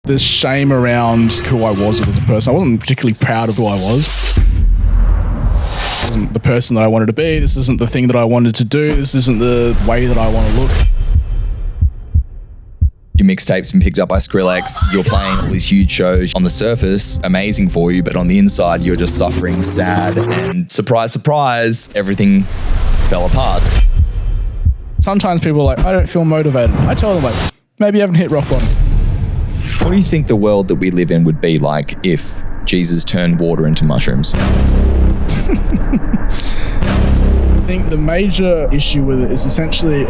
The shame around who I was as a person. I wasn't particularly proud of who I was. This isn't the person that I wanted to be. This isn't the thing that I wanted to do. This isn't the way that I want to look. Your mixtape's been picked up by Skrillex. You're playing all these huge shows. On the surface, amazing for you, but on the inside, you're just suffering, sad, and surprise, surprise, everything fell apart. Sometimes people are like, I don't feel motivated. I tell them, like, maybe you haven't hit rock bottom. What do you think the world that we live in would be like if Jesus turned water into mushrooms? I think the major issue with it is essentially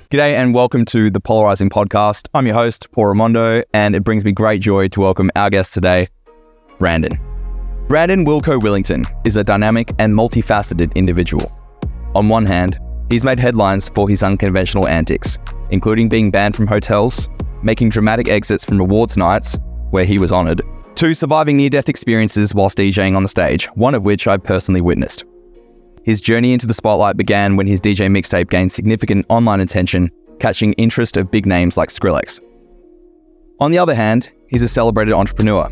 G'day and welcome to the Polarizing Podcast. I'm your host, Paul Ramondo, and it brings me great joy to welcome our guest today, Brandon. Brandon Willington is a dynamic and multifaceted individual. On one hand, he's made headlines for his unconventional antics, including being banned from hotels, making dramatic exits from awards nights, where he was honoured, to surviving near-death experiences whilst DJing on the stage, one of which I personally witnessed. His journey into the spotlight began when his DJ mixtape gained significant online attention, catching interest of big names like Skrillex. On the other hand, he's a celebrated entrepreneur,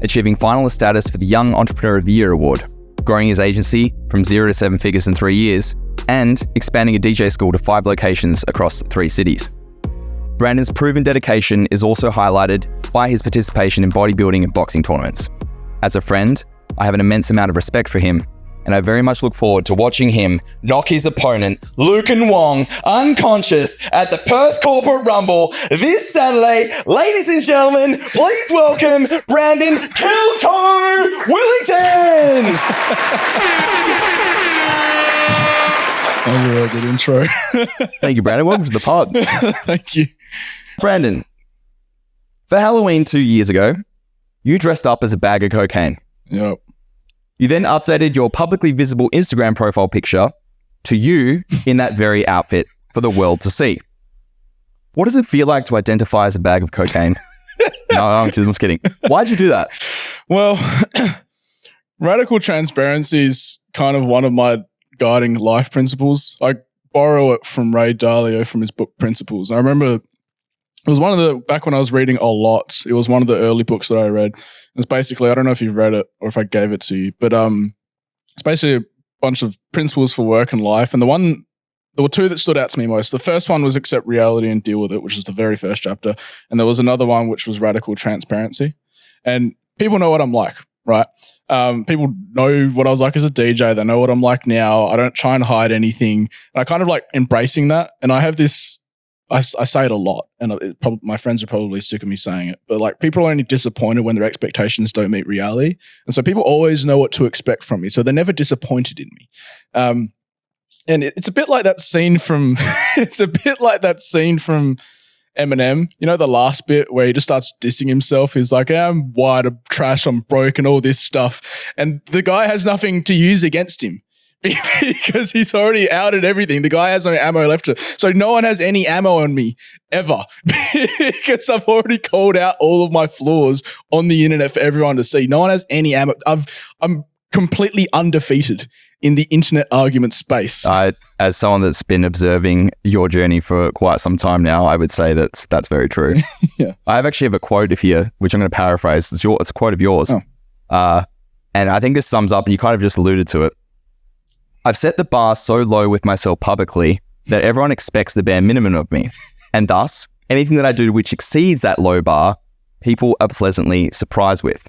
achieving finalist status for the Young Entrepreneur of the Year award, growing his agency from 0 to 7 figures in 3 years, and expanding a DJ school to 5 locations across 3 cities. Brandon's proven dedication is also highlighted by his participation in bodybuilding and boxing tournaments. As a friend, I have an immense amount of respect for him, and I very much look forward to watching him knock his opponent, Lucan Wong, unconscious at the Perth Corporate Rumble this Saturday. Ladies and gentlemen, please welcome Brandon Willington! That was a real good intro. Thank you, Brandon. Welcome to the pod. Thank you. Brandon, for Halloween 2 years ago, you dressed up as a bag of cocaine. Yep. You then updated your publicly visible Instagram profile picture to you in that very outfit for the world to see. What does it feel like to identify as a bag of cocaine? No, I'm just kidding. Why'd you do that? Well, radical transparency is kind of one of my guiding life principles. I borrow it from Ray Dalio from his book Principles. I remember it was one of the, back when I was reading a lot, it was one of the early books that I read. It's basically, I don't know if you've read it or if I gave it to you, but it's basically a bunch of principles for work and life. And there were 2 that stood out to me most. The first one was accept reality and deal with it, which is the very first chapter. And there was another one which was radical transparency. And people know what I'm like, right? People know what I was like as a DJ. They know what I'm like now. I don't try and hide anything. And I kind of like embracing that. And I have this, I say it a lot, and my friends are probably sick of me saying it, but like people are only disappointed when their expectations don't meet reality. And so people always know what to expect from me. So they're never disappointed in me. And it's a bit like that scene from, Eminem, you know, the last bit where he just starts dissing himself. He's like, I'm white, I'm trash, I'm broke, and all this stuff. And the guy has nothing to use against him because he's already outed everything. The guy has no ammo left. So no one has any ammo on me ever because I've already called out all of my flaws on the internet for everyone to see. No one has any ammo. I'm completely undefeated in the internet argument space. As someone that's been observing your journey for quite some time now, I would say that's very true. Yeah. I actually have a quote here, which I'm going to paraphrase. It's a quote of yours. Oh. And I think this sums up, and you kind of just alluded to it. I've set the bar so low with myself publicly that everyone expects the bare minimum of me. And thus, anything that I do which exceeds that low bar, people are pleasantly surprised with.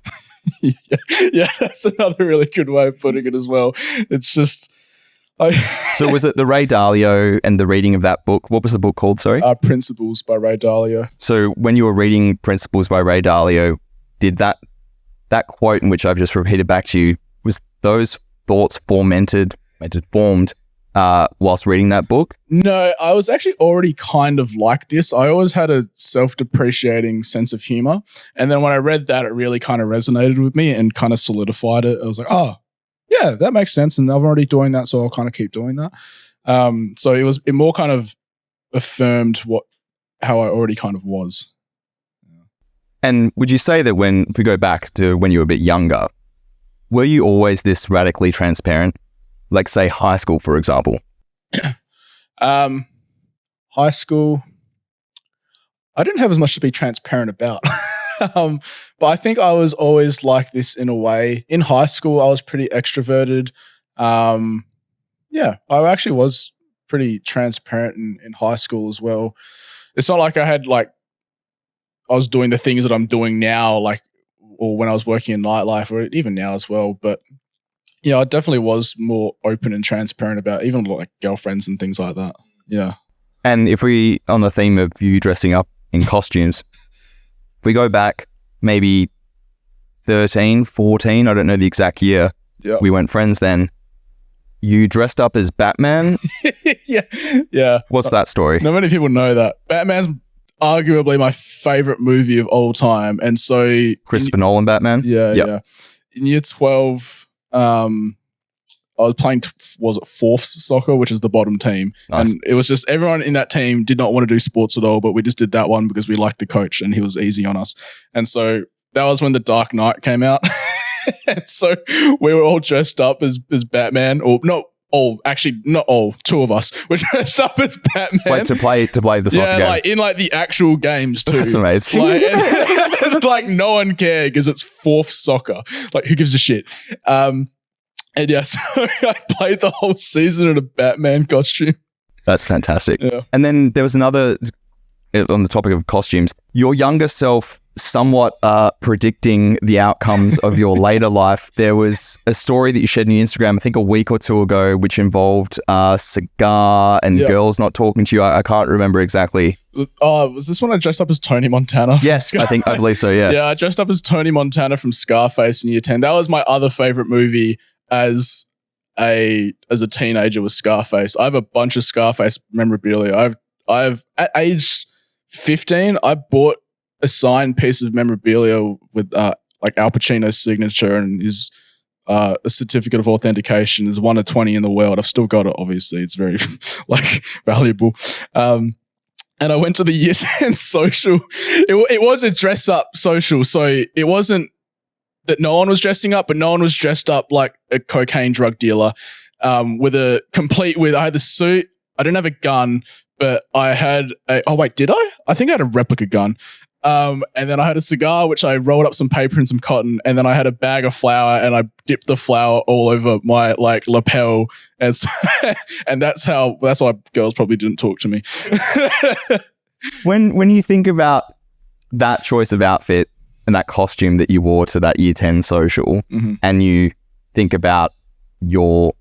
Yeah, that's another really good way of putting it as well. It's just... So was it the Ray Dalio and the reading of that book? What was the book called, sorry? Principles by Ray Dalio. So when you were reading Principles by Ray Dalio, did that quote in which I've just repeated back to you, was those thoughts formed whilst reading that book? No, I was actually already kind of like this. I always had a self-depreciating sense of humor. And then when I read that, it really kind of resonated with me and kind of solidified it. I was like, oh, yeah, that makes sense. And I'm already doing that, so I'll kind of keep doing that. So it more kind of affirmed how I already kind of was. And would you say that if we go back to when you were a bit younger, were you always this radically transparent? Like say high school, for example. high school, I didn't have as much to be transparent about. But I think I was always like this in a way. In high school, I was pretty extroverted. Yeah, I actually was pretty transparent in high school as well. It's not like I was doing the things that I'm doing now, like, or when I was working in nightlife, or even now as well. But yeah, I definitely was more open and transparent about even like girlfriends and things like that. Yeah. And if we, on the theme of you dressing up in costumes, if we go back maybe 13, 14, I don't know the exact year. Yeah. We weren't friends then. You dressed up as Batman? Yeah. What's that story? Not many people know that. Batman's arguably my favorite movie of all time. And so Christopher Nolan Batman? Yeah. In year 12, I was playing, was it fourths soccer, which is the bottom team. Nice. And it was just everyone in that team did not want to do sports at all, but we just did that one because we liked the coach and he was easy on us. And so that was when The Dark Knight came out. And so we were all dressed up as Batman, or not all, actually not all, two of us were dressed up as Batman. Wait, to play the soccer game? Yeah, like in like the actual games too. That's amazing. Like no one cared because it's fourth soccer. Like who gives a shit? And yeah, so I played the whole season in a Batman costume. That's fantastic. Yeah. And then there was another, on the topic of costumes, your younger self somewhat predicting the outcomes of your later life. There was a story that you shared on your Instagram, I think a week or two ago, which involved cigar and girls not talking to you. I can't remember exactly. Oh, was this when I dressed up as Tony Montana? Yes, I believe so, yeah. Yeah, I dressed up as Tony Montana from Scarface in year 10. That was my other favorite movie as a teenager, was Scarface. I have a bunch of Scarface memorabilia. I've at age 15, I bought a signed piece of memorabilia with like Al Pacino's signature and his a certificate of authentication. Is 1 of 20 in the world. I've still got it, obviously. It's very like valuable. And I went to the year 10 social. It was a dress up social. So it wasn't that no one was dressing up, but no one was dressed up like a cocaine drug dealer I had the suit. I didn't have a gun, but I had did I? I think I had a replica gun. And then I had a cigar, which I rolled up some paper and some cotton, and then I had a bag of flour, and I dipped the flour all over my like lapel, and and that's why girls probably didn't talk to me. When you think about that choice of outfit and that costume that you wore to that year 10 social, and you think about your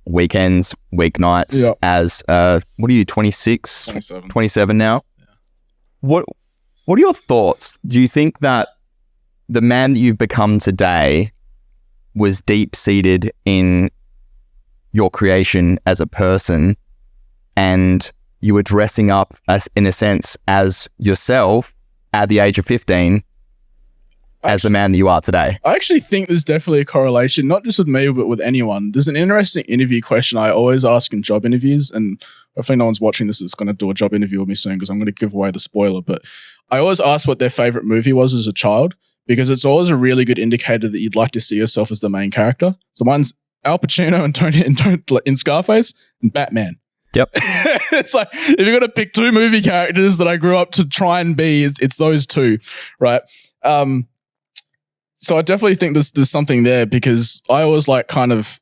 weekends, weeknights as what are you, 26, 27 now? Yeah. What are your thoughts? Do you think that the man that you've become today was deep-seated in your creation as a person, and you were dressing up as, in a sense, as yourself at the age of 15 as the man that you are today? I actually think there's definitely a correlation, not just with me, but with anyone. There's an interesting interview question I always ask in job interviews, and hopefully no one's watching this that's going to do a job interview with me soon because I'm going to give away the spoiler, but I always ask what their favorite movie was as a child, because it's always a really good indicator that you'd like to see yourself as the main character. So mine's Al Pacino and Tony in Scarface and Batman. Yep. It's like, if you're going to pick two movie characters that I grew up to try and be, it's those two, right? So I definitely think there's something there, because I always like kind of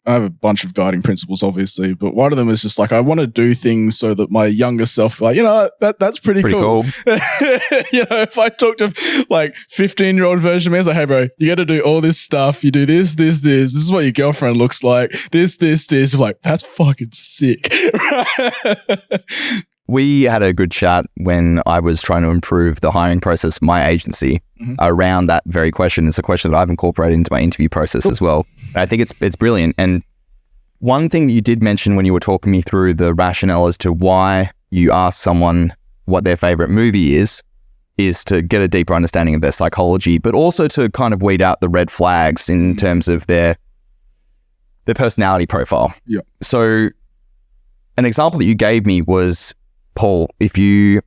I have a bunch of guiding principles, obviously, but one of them is just like, I want to do things so that my younger self, like, that's pretty cool. If I talk to like 15-year-old version of me, I was like, hey bro, you got to do all this stuff. You do this. This is what your girlfriend looks like. This. I'm like, that's fucking sick. We had a good chat when I was trying to improve the hiring process of my agency around that very question. It's a question that I've incorporated into my interview process as well. And I think it's brilliant. And one thing that you did mention when you were talking me through the rationale as to why you ask someone what their favorite movie is to get a deeper understanding of their psychology, but also to kind of weed out the red flags in terms of their personality profile. Yeah. So an example that you gave me was, Paul, if you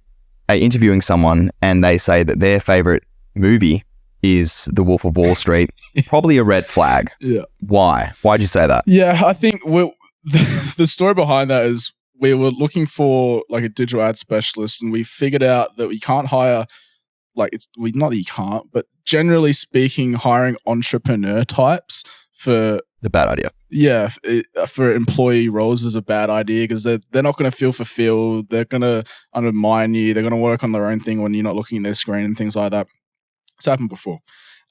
are interviewing someone and they say that their favorite movie is The Wolf of Wall Street, probably a red flag. Yeah. Why? Why'd you say that? Yeah, I think the story behind that is we were looking for like a digital ad specialist, and we figured out that we can't hire not that you can't, but generally speaking, hiring entrepreneur types for The bad idea. yeah, for employee roles is a bad idea because they're not going to feel fulfilled. They're going to undermine you. They're going to work on their own thing when you're not looking at their screen and things like that. It's happened before.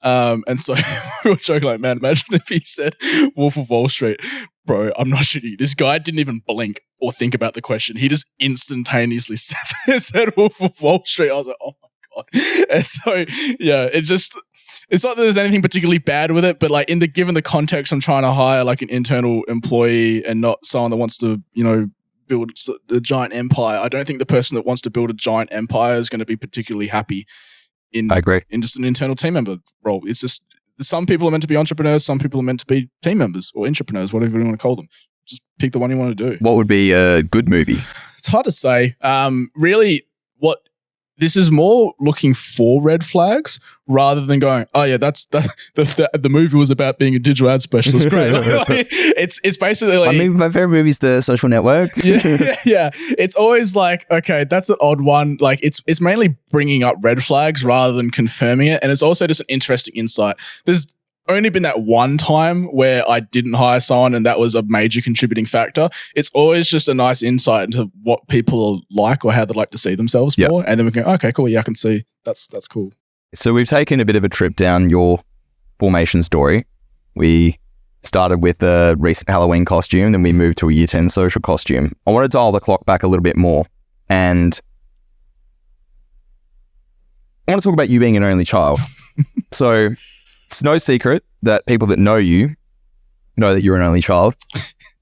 And so we were joking like, man, imagine if he said Wolf of Wall Street. Bro, I'm not shitting you. This guy didn't even blink or think about the question. He just instantaneously said Wolf of Wall Street. I was like, oh my God. And so, yeah, it's not that there's anything particularly bad with it, but like given the context, I'm trying to hire like an internal employee and not someone that wants to, build a giant empire. I don't think the person that wants to build a giant empire is going to be particularly happy I agree. in just an internal team member role. It's just some people are meant to be entrepreneurs, some people are meant to be team members or intrapreneurs, whatever you want to call them. Just pick the one you want to do. What would be a good movie? It's hard to say. Really, this is more looking for red flags rather than going, oh yeah, the movie was about being a digital ad specialist. Great. It's basically like, I mean, my favorite movie is The Social Network. yeah. It's always like, okay, that's an odd one. Like it's mainly bringing up red flags rather than confirming it. And it's also just an interesting insight. There's only been that one time where I didn't hire someone and that was a major contributing factor. It's always just a nice insight into what people are like or how they like to see themselves for. And then we can, okay, cool. Yeah, I can see that's cool. So we've taken a bit of a trip down your formation story. We started with a recent Halloween costume, then we moved to a Year 10 social costume. I want to dial the clock back a little bit more, and I want to talk about you being an only child. So it's no secret that people that know you know that you're an only child.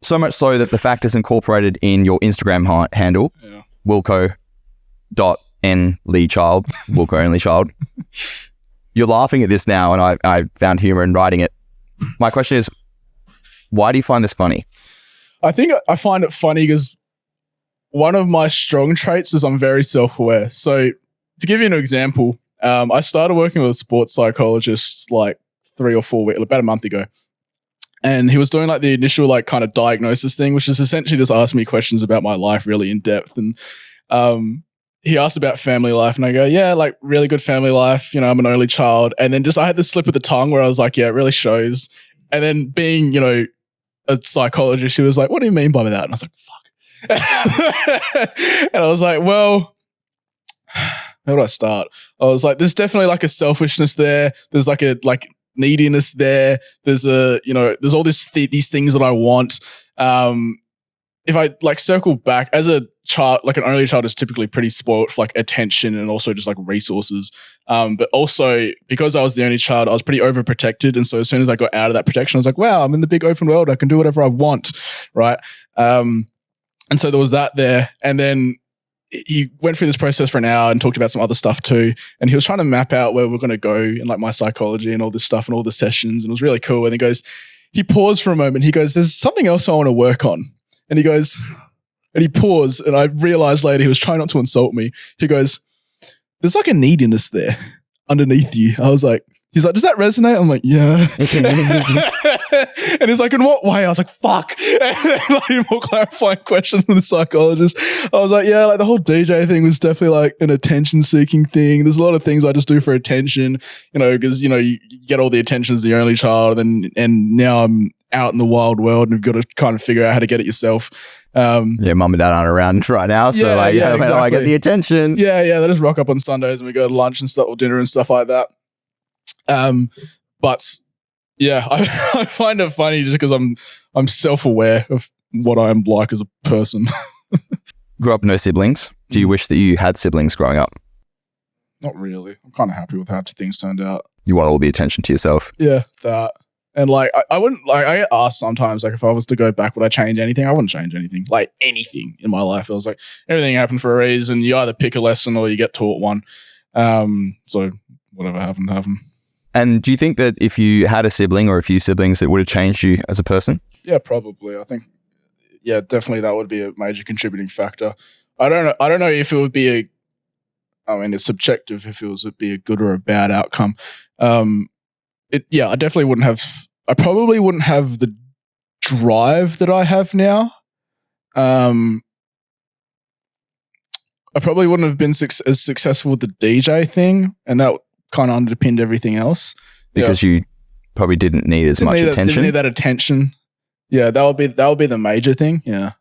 So much so that the fact is incorporated in your Instagram handle, Wilco.nleechild, Wilco only child. You're laughing at this now, and I found humor in writing it. My question is, why do you find this funny? I think I find it funny because one of my strong traits is I'm very self-aware. So to give you an example, I started working with a sports psychologist like 3 or 4 weeks, about a month ago. And he was doing like the initial like kind of diagnosis thing, which is essentially just asking me questions about my life really in depth. And he asked about family life and I go, yeah, like really good family life. I'm an only child. And then I had this slip of the tongue where I was like, yeah, it really shows. And then being, a psychologist, she was like, what do you mean by that? And I was like, fuck. And I was like, well, how do I start? I was like, there's definitely like a selfishness there. There's like a neediness there. There's there's all these things that I want. If I like circle back as a child, like an only child is typically pretty spoiled for like attention and also just like resources. But also because I was the only child, I was pretty overprotected. And so as soon as I got out of that protection, I was like, wow, I'm in the big open world. I can do whatever I want. Right. And so there was that there. And then he went through this process for an hour and talked about some other stuff too. And he was trying to map out where we're going to go in like my psychology and all this stuff and all the sessions. And it was really cool. And he paused for a moment. He goes, there's something else I want to work on. And he goes, and he paused. And I realized later he was trying not to insult me. He goes, there's like a neediness there underneath you. I was like, he's like, does that resonate? I'm like, yeah. And he's like, in what way? I was like, fuck. And then, like a more clarifying question from the psychologist. I was like, yeah, like the whole DJ thing was definitely like an attention seeking thing. There's a lot of things I just do for attention, because, you get all the attention as the only child and now I'm out in the wild world and you've got to kind of figure out how to get it yourself. Mum and dad aren't around right now. So how do I get the attention? Yeah. They just rock up on Sundays and we go to lunch and stuff or dinner and stuff like that. But yeah, I find it funny just because I'm self-aware of what I am like as a person. Grew up no siblings. Do you wish that you had siblings growing up? Not really. I'm kind of happy with how things turned out. You want all the attention to yourself. Yeah, that. And like, I wouldn't like, I get asked sometimes, like if I was to go back, would I change anything? I wouldn't change anything, like anything in my life. I was like, everything happened for a reason. You either pick a lesson or you get taught one. So whatever happened, happened. And do you think that if you had a sibling or a few siblings, it would have changed you as a person? Yeah, probably. I think, yeah, definitely that would be a major contributing factor. I don't know if it would be it's subjective if it would be a good or a bad outcome. I definitely wouldn't have, I probably wouldn't have the drive that I have now. I probably wouldn't have been as successful with the DJ thing, and that kind of underpinned everything else. Because you probably didn't need as much attention. Didn't need that attention. Yeah, that would be the major thing. Yeah.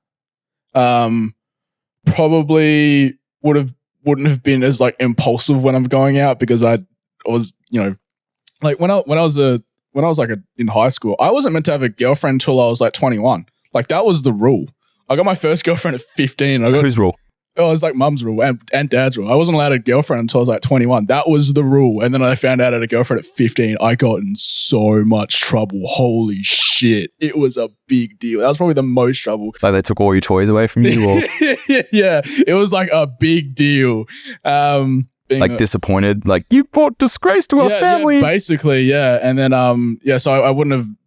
Probably wouldn't have been as like impulsive when I'm going out, because I was, like when I was in high school, I wasn't meant to have a girlfriend until I was like 21. Like that was the rule. I got my first girlfriend at 15. Whose rule? Oh, it was like mum's rule and dad's rule. I wasn't allowed a girlfriend until I was like 21. That was the rule. And then I found out I had a girlfriend at 15. I got in so much trouble. Holy shit. It was a big deal. That was probably the most trouble. Like they took all your toys away from you? Or? Yeah. It was like a big deal. Like disappointed, like you brought disgrace to our family. Yeah, basically, yeah. And then, so I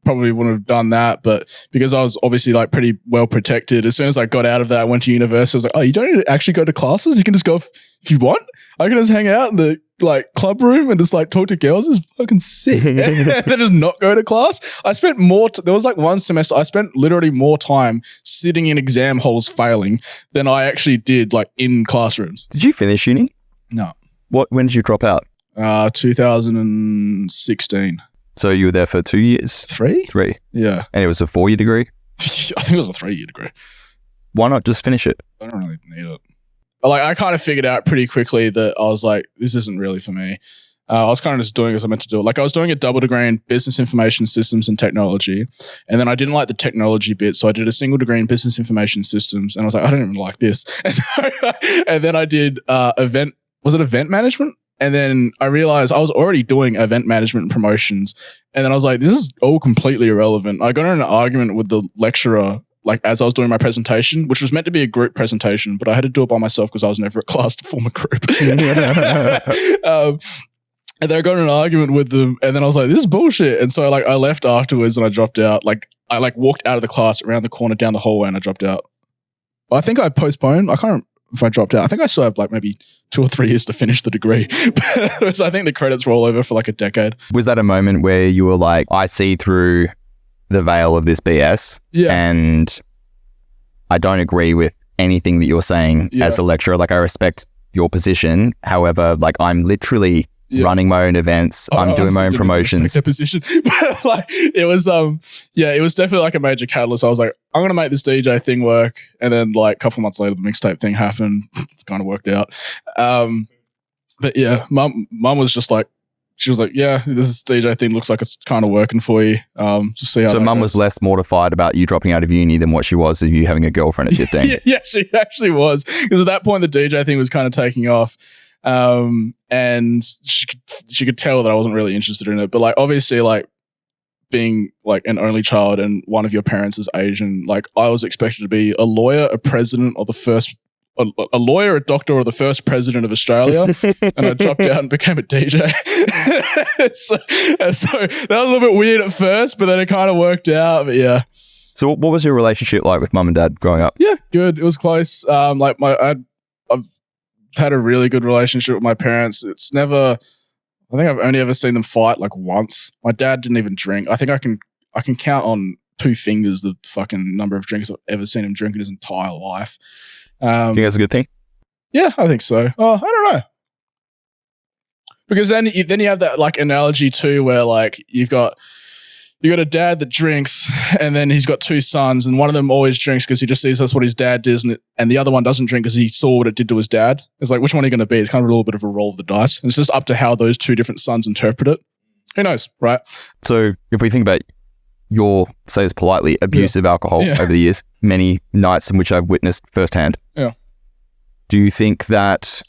probably wouldn't have done that, but because I was obviously like pretty well protected, as soon as I got out of that, I went to university. I was like, oh, you don't need to actually go to classes. You can just go if you want. I can just hang out in the like club room and just like talk to girls. It's fucking sick. And then just not go to class. I spent more, there was like one semester, I spent literally more time sitting in exam halls failing than I actually did like in classrooms. Did you finish uni? No. When did you drop out? 2016. So you were there for 2 years? 3? 3. Yeah. And it was a 4-year degree? I think it was a 3-year degree. Why not just finish it? I don't really need it. But like I kind of figured out pretty quickly that I was like, this isn't really for me. I was kind of just doing as I meant to do it. Like I was doing a double degree in business information systems and technology. And then I didn't like the technology bit. So I did a single degree in business information systems. And I was like, I don't even like this. And then I did event management? And then I realized I was already doing event management and promotions. And then I was like, this is all completely irrelevant. I got in an argument with the lecturer, like as I was doing my presentation, which was meant to be a group presentation, but I had to do it by myself because I was never at class to form a group. And then I got in an argument with them, and then I was like, this is bullshit. And so I left afterwards and I dropped out. Like I walked out of the class around the corner down the hallway and I dropped out. I think I postponed. I can't remember if I dropped out. I think I still have like maybe 2 or 3 years to finish the degree. So I think the credits roll over for like a decade. Was that a moment where you were like, I see through the veil of this BS and I don't agree with anything that you're saying as a lecturer? Like I respect your position. However, like I'm literally running my own events. I'm doing my own promotions. Their position. But like it was it was definitely like a major catalyst. I was like, I'm gonna make this DJ thing work. And then like a couple months later the mixtape thing happened. Kind of worked out. But yeah, mum was just like, she was like, yeah, this DJ thing looks like it's kind of working for you. Just see how. So mum was less mortified about you dropping out of uni than what she was of you having a girlfriend at 15. Yeah, she actually was. Because at that point the DJ thing was kind of taking off. And she could tell that I wasn't really interested in it. But like obviously like being like an only child and one of your parents is Asian, like I was expected to be a lawyer, a president, or a lawyer, a doctor, or the first president of Australia. And I dropped out and became a DJ. so that was a little bit weird at first, but then it kind of worked out. But yeah. So what was your relationship like with mum and dad growing up? Yeah, good. It was close. Like I've had a really good relationship with my parents. I think I've only ever seen them fight like once. My dad didn't even drink. I think I can count on 2 fingers the fucking number of drinks I've ever seen him drink in his entire life. Do you think that's a good thing? Yeah, I think so. Oh, I don't know. Because then you have that like analogy too, where like you got a dad that drinks, and then he's got 2 sons, and one of them always drinks because he just sees that's what his dad does, and the other one doesn't drink because he saw what it did to his dad. It's like, which one are you going to be? It's kind of a little bit of a roll of the dice. And it's just up to how those 2 different sons interpret it. Who knows, right? So if we think about your, say this politely, abuse of alcohol over the years, many nights in which I've witnessed firsthand. Yeah. Do you think that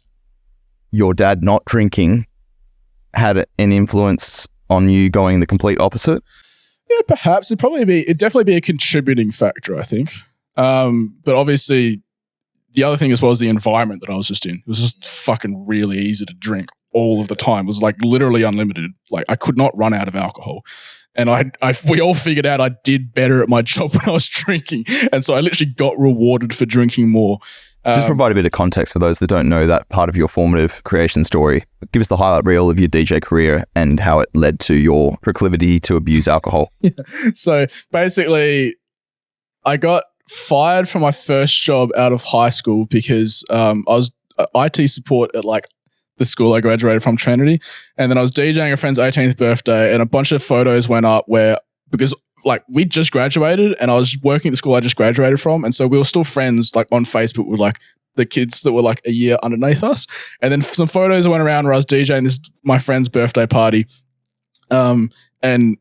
your dad not drinking had an influence on you going the complete opposite? Yeah, perhaps. It'd definitely be a contributing factor, I think. But obviously, the other thing as well is the environment that I was just in. It was just fucking really easy to drink all of the time. It was like literally unlimited. Like I could not run out of alcohol. And we all figured out I did better at my job when I was drinking. And so I literally got rewarded for drinking more. Just provide a bit of context for those that don't know that part of your formative creation story. Give us the highlight reel of your DJ career and how it led to your proclivity to abuse alcohol. Yeah. So basically, I got fired from my first job out of high school because I IT support at like the school I graduated from, Trinity. And then I was DJing a friend's 18th birthday, and a bunch of photos went up because like we just graduated and I was working at the school I just graduated from. And so we were still friends like on Facebook with like the kids that were like a year underneath us. And then some photos went around where I was DJing my friend's birthday party. And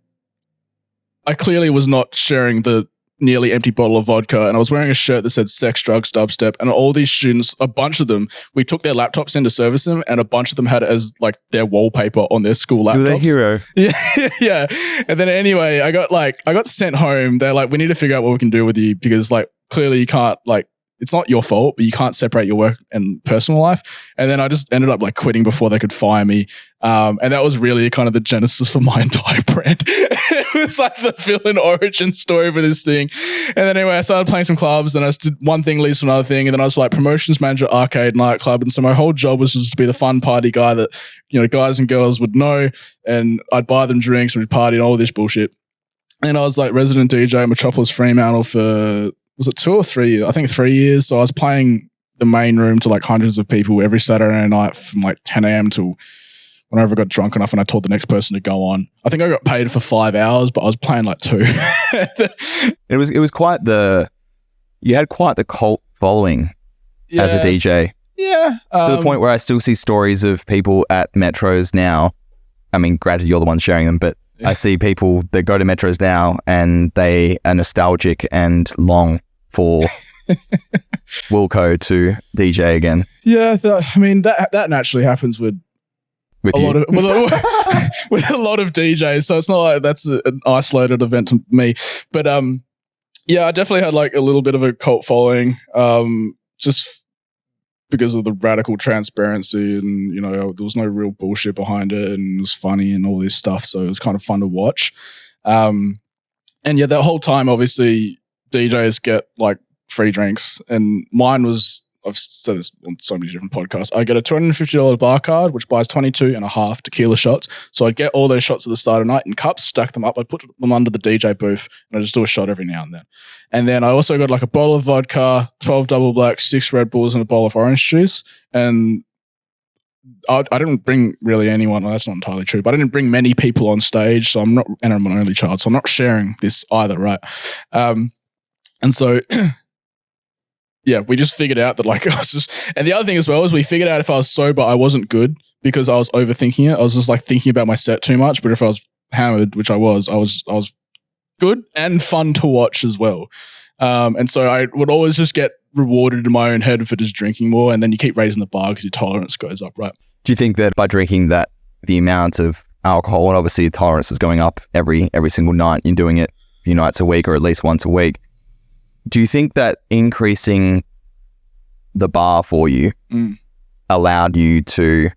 I clearly was not sharing the nearly empty bottle of vodka, and I was wearing a shirt that said sex, drugs, dubstep, and all these students, a bunch of them, we took their laptops in to service them, and a bunch of them had it as like their wallpaper on their school laptops. You're the hero. Yeah. Yeah. And then anyway, I got sent home. They're like, we need to figure out what we can do with you, because like clearly you can't, like, it's not your fault, but you can't separate your work and personal life. And then I just ended up like quitting before they could fire me. And that was really kind of the genesis for my entire brand. It was like the villain origin story for this thing. And then anyway, I started playing some clubs, and I did one thing leads to another thing. And then I was like promotions manager, arcade, nightclub. And so my whole job was just to be the fun party guy that, you know, guys and girls would know. And I'd buy them drinks and we'd party and all this bullshit. And I was like resident DJ at Metropolis Fremantle for, was it 2 or 3 years? I think 3 years. So I was playing the main room to like hundreds of people every Saturday night from like 10 a.m. till whenever I got drunk enough and I told the next person to go on. I think I got paid for 5 hours, but I was playing like 2. It was quite you had quite the cult following as a DJ. Yeah. To the point where I still see stories of people at metros now. I mean, granted, you're the one sharing them, but I see people that go to metros now and they are nostalgic and long for Wilco to DJ again. Yeah, that naturally happens with a lot of with a lot of DJs. So it's not like that's an isolated event to me. But yeah, I definitely had like a little bit of a cult following, just because of the radical transparency, and you know there was no real bullshit behind it, and it was funny and all this stuff. So it was kind of fun to watch. And yeah, that whole time, obviously, DJs get like free drinks, and mine was, I've said this on so many different podcasts, I get a $250 bar card, which buys 22.5 tequila shots. So I'd get all those shots at the start of the night in cups, stack them up. I'd put them under the DJ booth, and I just do a shot every now and then. And then I also got like a bottle of vodka, 12 double blacks, 6 Red Bulls, and a bowl of orange juice. And I didn't bring really anyone. Well, that's not entirely true, but I didn't bring many people on stage. So I'm an only child, so I'm not sharing this either, right? And so... yeah, we just figured out that like I was just, and the other thing as well is we figured out if I was sober, I wasn't good because I was overthinking it. I was just like thinking about my set too much. But if I was hammered, which I was good and fun to watch as well. And so I would always just get rewarded in my own head for just drinking more. And then you keep raising the bar because your tolerance goes up, right? Do you think that by drinking that, the amount of alcohol, and obviously tolerance is going up every single night, you're doing it a few nights a week or at least once a week, do you think that increasing the bar for you allowed you to,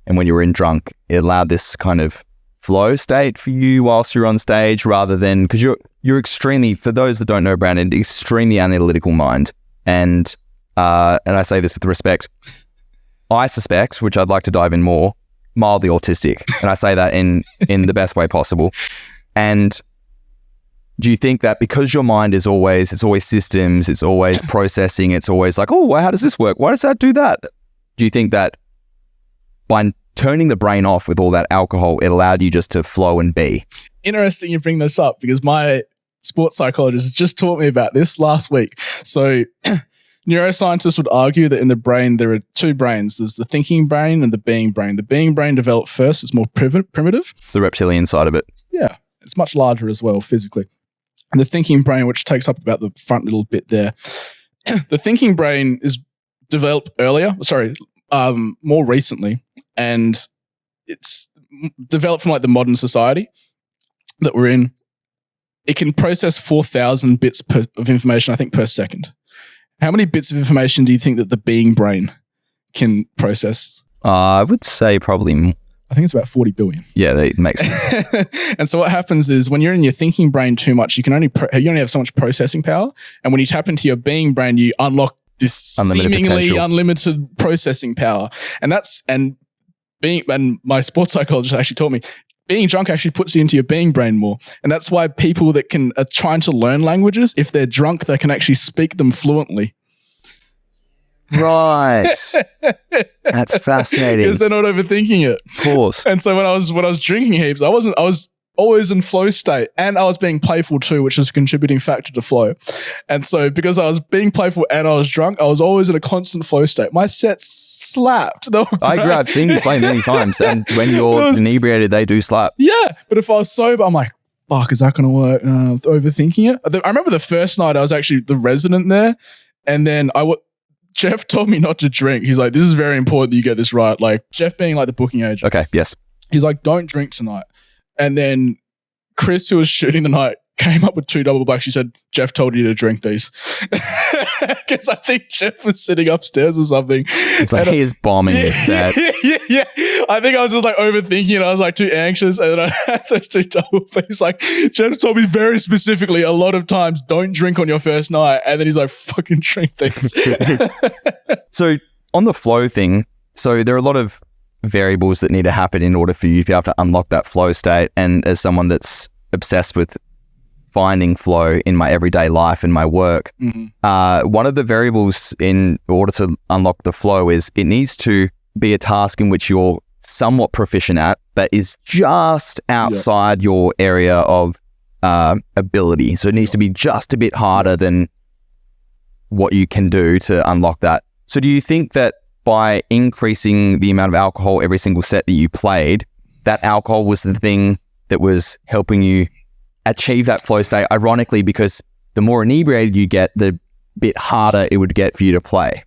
and when you were in drunk, it allowed this kind of flow state for you whilst you're on stage, rather than, because you're extremely, for those that don't know Brandon, extremely analytical mind. And I say this with respect, I suspect, which I'd like to dive in more, mildly autistic. And I say that in the best way possible. And do you think that because your mind is always, it's always systems, it's always processing, it's always like, oh, how does this work? Why does that do that? Do you think that by turning the brain off with all that alcohol, it allowed you just to flow and be? Interesting you bring this up, because my sports psychologist just taught me about this last week. So neuroscientists would argue that in the brain, there are 2 brains. There's the thinking brain and the being brain. The being brain developed first. It's more primitive. The reptilian side of it. Yeah. It's much larger as well physically. And the thinking brain, which takes up about the front little bit there. The thinking brain is developed more recently, and it's developed from like the modern society that we're in. It can process 4,000 bits of information, I think, per second. How many bits of information do you think that the being brain can process? I would say probably I think it's about 40 billion. Yeah, that makes sense. And so what happens is when you're in your thinking brain too much, you only have so much processing power. And when you tap into your being brain, you unlock this seemingly unlimited processing power. And my sports psychologist actually told me, being drunk actually puts you into your being brain more. And that's why people that are trying to learn languages, if they're drunk, they can actually speak them fluently. Right. That's fascinating. Because they're not overthinking it. Of course. And so when I was drinking heaps, I was always in flow state, and I was being playful too, which is a contributing factor to flow. And so because I was being playful and I was drunk, I was always in a constant flow state. My sets slapped. I agree. I've seen you play many times, and when you're inebriated, they do slap. Yeah, but if I was sober, I'm like, fuck, is that going to work? Overthinking it. I remember the first night I was actually the resident there, and then Jeff told me not to drink. He's like, this is very important that you get this right. Like, Jeff being like the booking agent. Okay, yes. He's like, don't drink tonight. And then Chris, who was shooting the night, came up with 2 double blacks. She said, Jeff told you to drink these. Because I think Jeff was sitting upstairs or something. It's like, he is bombing his set. Yeah. I think I was just like overthinking it. I was like too anxious. And then I had those 2 double blacks. Like, Jeff told me very specifically a lot of times, don't drink on your first night. And then he's like, fucking drink these. So on the flow thing, so there are a lot of variables that need to happen in order for you to be able to unlock that flow state. And as someone that's obsessed with finding flow in my everyday life and my work, one of the variables in order to unlock the flow is it needs to be a task in which you're somewhat proficient at, but is just outside your area of ability. So it needs to be just a bit harder than what you can do to unlock that. So do you think that by increasing the amount of alcohol every single set that you played, that alcohol was the thing that was helping you achieve that flow state, ironically, because the more inebriated you get, the bit harder it would get for you to play?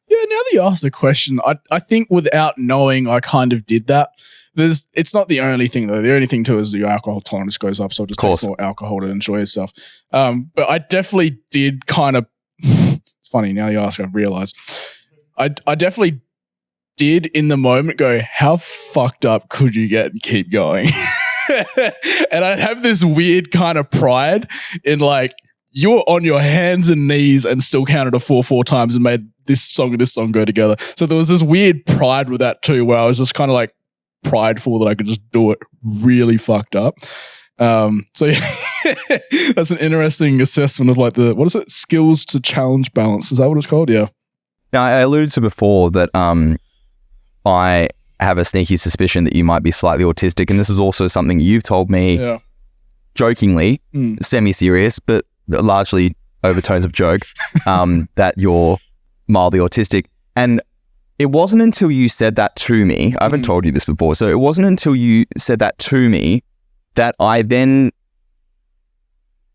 Yeah, now that you ask the question, I think without knowing, I kind of did that. It's not the only thing though. The only thing too is your alcohol tolerance goes up, so it just takes more alcohol to enjoy yourself. But I definitely did kind of, it's funny, now you ask, I've realized. I definitely did in the moment go, how fucked up could you get and keep going? And I have this weird kind of pride in like, you were on your hands and knees and still counted to 4 times and made this song and this song go together. So there was this weird pride with that too, where I was just kind of like prideful that I could just do it really fucked up. So yeah, that's an interesting assessment of like what is it? Skills to challenge balance. Is that what it's called? Yeah. Now, I alluded to before that I have a sneaky suspicion that you might be slightly autistic, and this is also something you've told me jokingly, semi-serious, but largely overtones of joke, that you're mildly autistic. And it wasn't until you said that to me, I haven't told you this before, so it wasn't until you said that to me that I then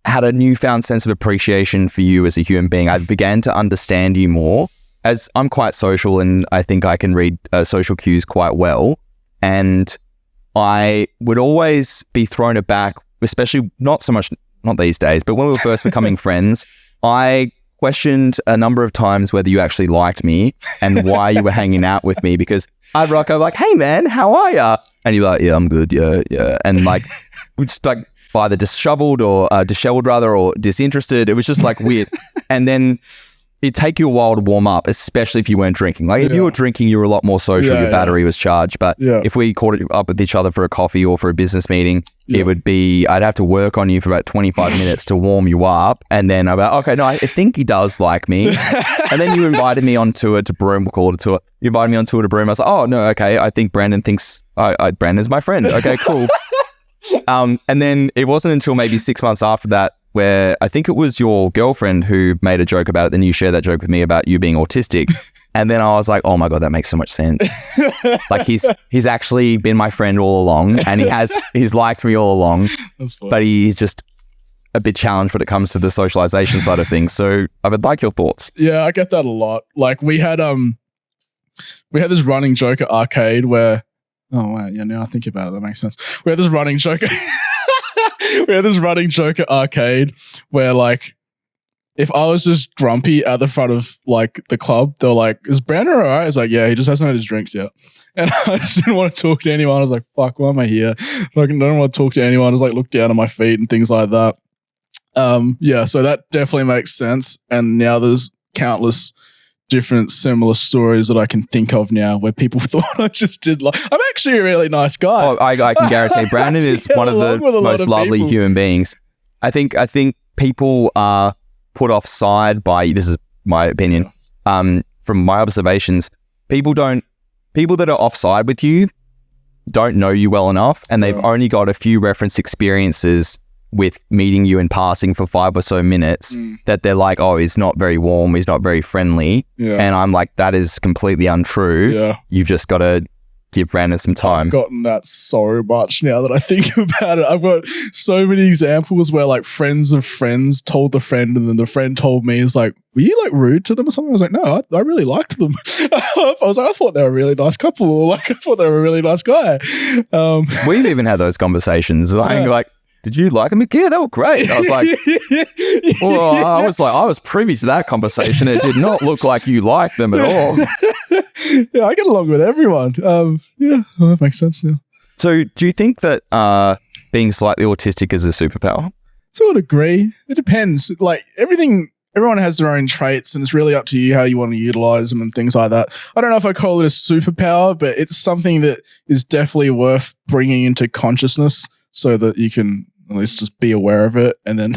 had a newfound sense of appreciation for you as a human being. I began to understand you more, as I'm quite social and I think I can read social cues quite well. And I would always be thrown aback, especially not these days, but when we were first becoming friends, I questioned a number of times whether you actually liked me and why you were hanging out with me, because I'd rock over like, hey man, how are ya? And you're like, yeah, I'm good, yeah. And like, we just like either disheveled or disinterested. It was just like weird. And then it'd take you a while to warm up, especially if you weren't drinking. Like if you were drinking, you were a lot more social, your battery was charged. But if we caught up with each other for a coffee or for a business meeting, it would be, I'd have to work on you for about 25 minutes to warm you up. And then I'm like, okay, no, I think he does like me. And then you invited me on tour to Broome, we'll call it a tour. You invited me on tour to Broome. I was like, oh no, okay, I think Brandon thinks, Brandon's my friend. Okay, cool. And then it wasn't until maybe 6 months after that, where I think it was your girlfriend who made a joke about it. Then you shared that joke with me about you being autistic. And then I was like, oh my God, that makes so much sense. Like he's actually been my friend all along, and he's liked me all along, but he's just a bit challenged when it comes to the socialization side of things. So I would like your thoughts. Yeah, I get that a lot. Like we had this running joke at arcade where, oh wow, yeah, now I think about it, that makes sense. We had this running joke at arcade where like, if I was just grumpy at the front of like the club, they're like, is Brandon all right? It's like, yeah, he just hasn't had his drinks yet. And I just didn't want to talk to anyone. I was like, fuck, why am I here? Like, I don't want to talk to anyone. I was like, look down at my feet and things like that. Yeah, so that definitely makes sense. And now there's countless different similar stories that I can think of now where people thought I just did like, I'm actually a really nice guy. Oh, I can guarantee Brandon is one of the most lovely human beings. I think people are put offside by, this is my opinion, from my observations, people that are offside with you don't know you well enough, and they've only got a few reference experiences with meeting you in passing for 5 or so minutes that they're like, oh, he's not very warm, he's not very friendly. And I'm like, that is completely untrue. You've just got to give Brandon some time. I've gotten that so much now that I think about it. I've got so many examples where like friends of friends told the friend, and then the friend told me, is like, were you like rude to them or something? I was like, no, I really liked them. I was like, I thought they were a really nice couple, or like I thought they were a really nice guy. We've even had those conversations. Like, did you like them? Yeah, they were great. I was like, well, I was privy to that conversation. It did not look like you liked them at all. Yeah, I get along with everyone. Yeah, well, that makes sense now. So do you think that being slightly autistic is a superpower? To a degree. It depends. Like everyone has their own traits, and it's really up to you how you want to utilize them and things like that. I don't know if I call it a superpower, but it's something that is definitely worth bringing into consciousness so that you can at least just be aware of it. And then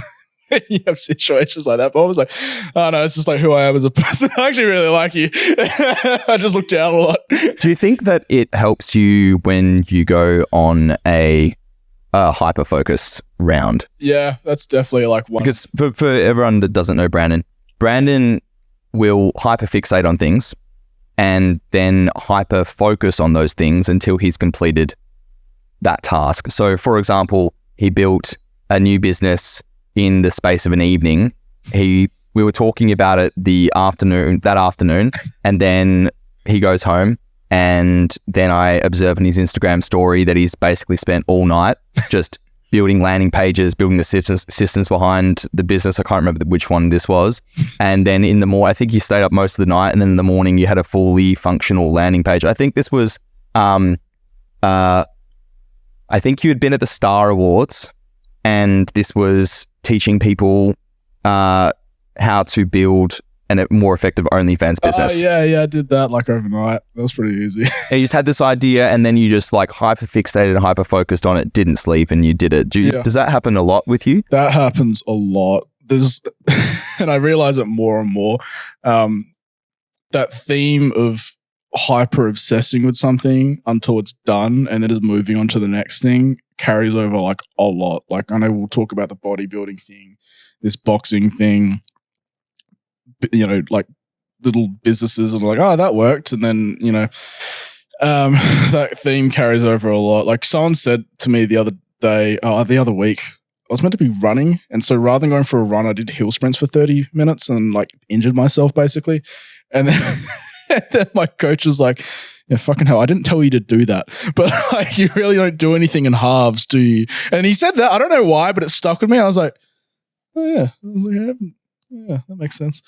you have situations like that. But I was like, oh no, it's just like who I am as a person. I actually really like you. I just look down a lot. Do you think that it helps you when you go on a hyper-focus round? Yeah, that's definitely like one. Because for everyone that doesn't know Brandon will hyper-fixate on things and then hyper-focus on those things until he's completed that task. So for example, he built a new business in the space of an evening. We were talking about it that afternoon, and then he goes home, and then I observe in his Instagram story that he's basically spent all night just building landing pages, building the systems behind the business. I can't remember which one this was. And then in the morning, I think you stayed up most of the night, and then in the morning you had a fully functional landing page. I think this was I think you had been at the Star Awards, and this was teaching people how to build a more effective OnlyFans business. Yeah, I did that like overnight. That was pretty easy. And you just had this idea, and then you just like hyper-fixated and hyper-focused on it, didn't sleep, and you did it. Does that happen a lot with you? That happens a lot. And I realize it more and more. That theme of hyper-obsessing with something until it's done and then just moving on to the next thing carries over like a lot. Like I know we'll talk about the bodybuilding thing, this boxing thing, you know, like little businesses and like, oh, that worked. And then, you know, that theme carries over a lot. Like someone said to me the other week, I was meant to be running. And so rather than going for a run, I did hill sprints for 30 minutes and like injured myself basically. And then, and then my coach was like, yeah, fucking hell, I didn't tell you to do that. But like, you really don't do anything in halves, do you? And he said that. I don't know why, but it stuck with me. I was like, oh yeah. I was like, yeah, that makes sense.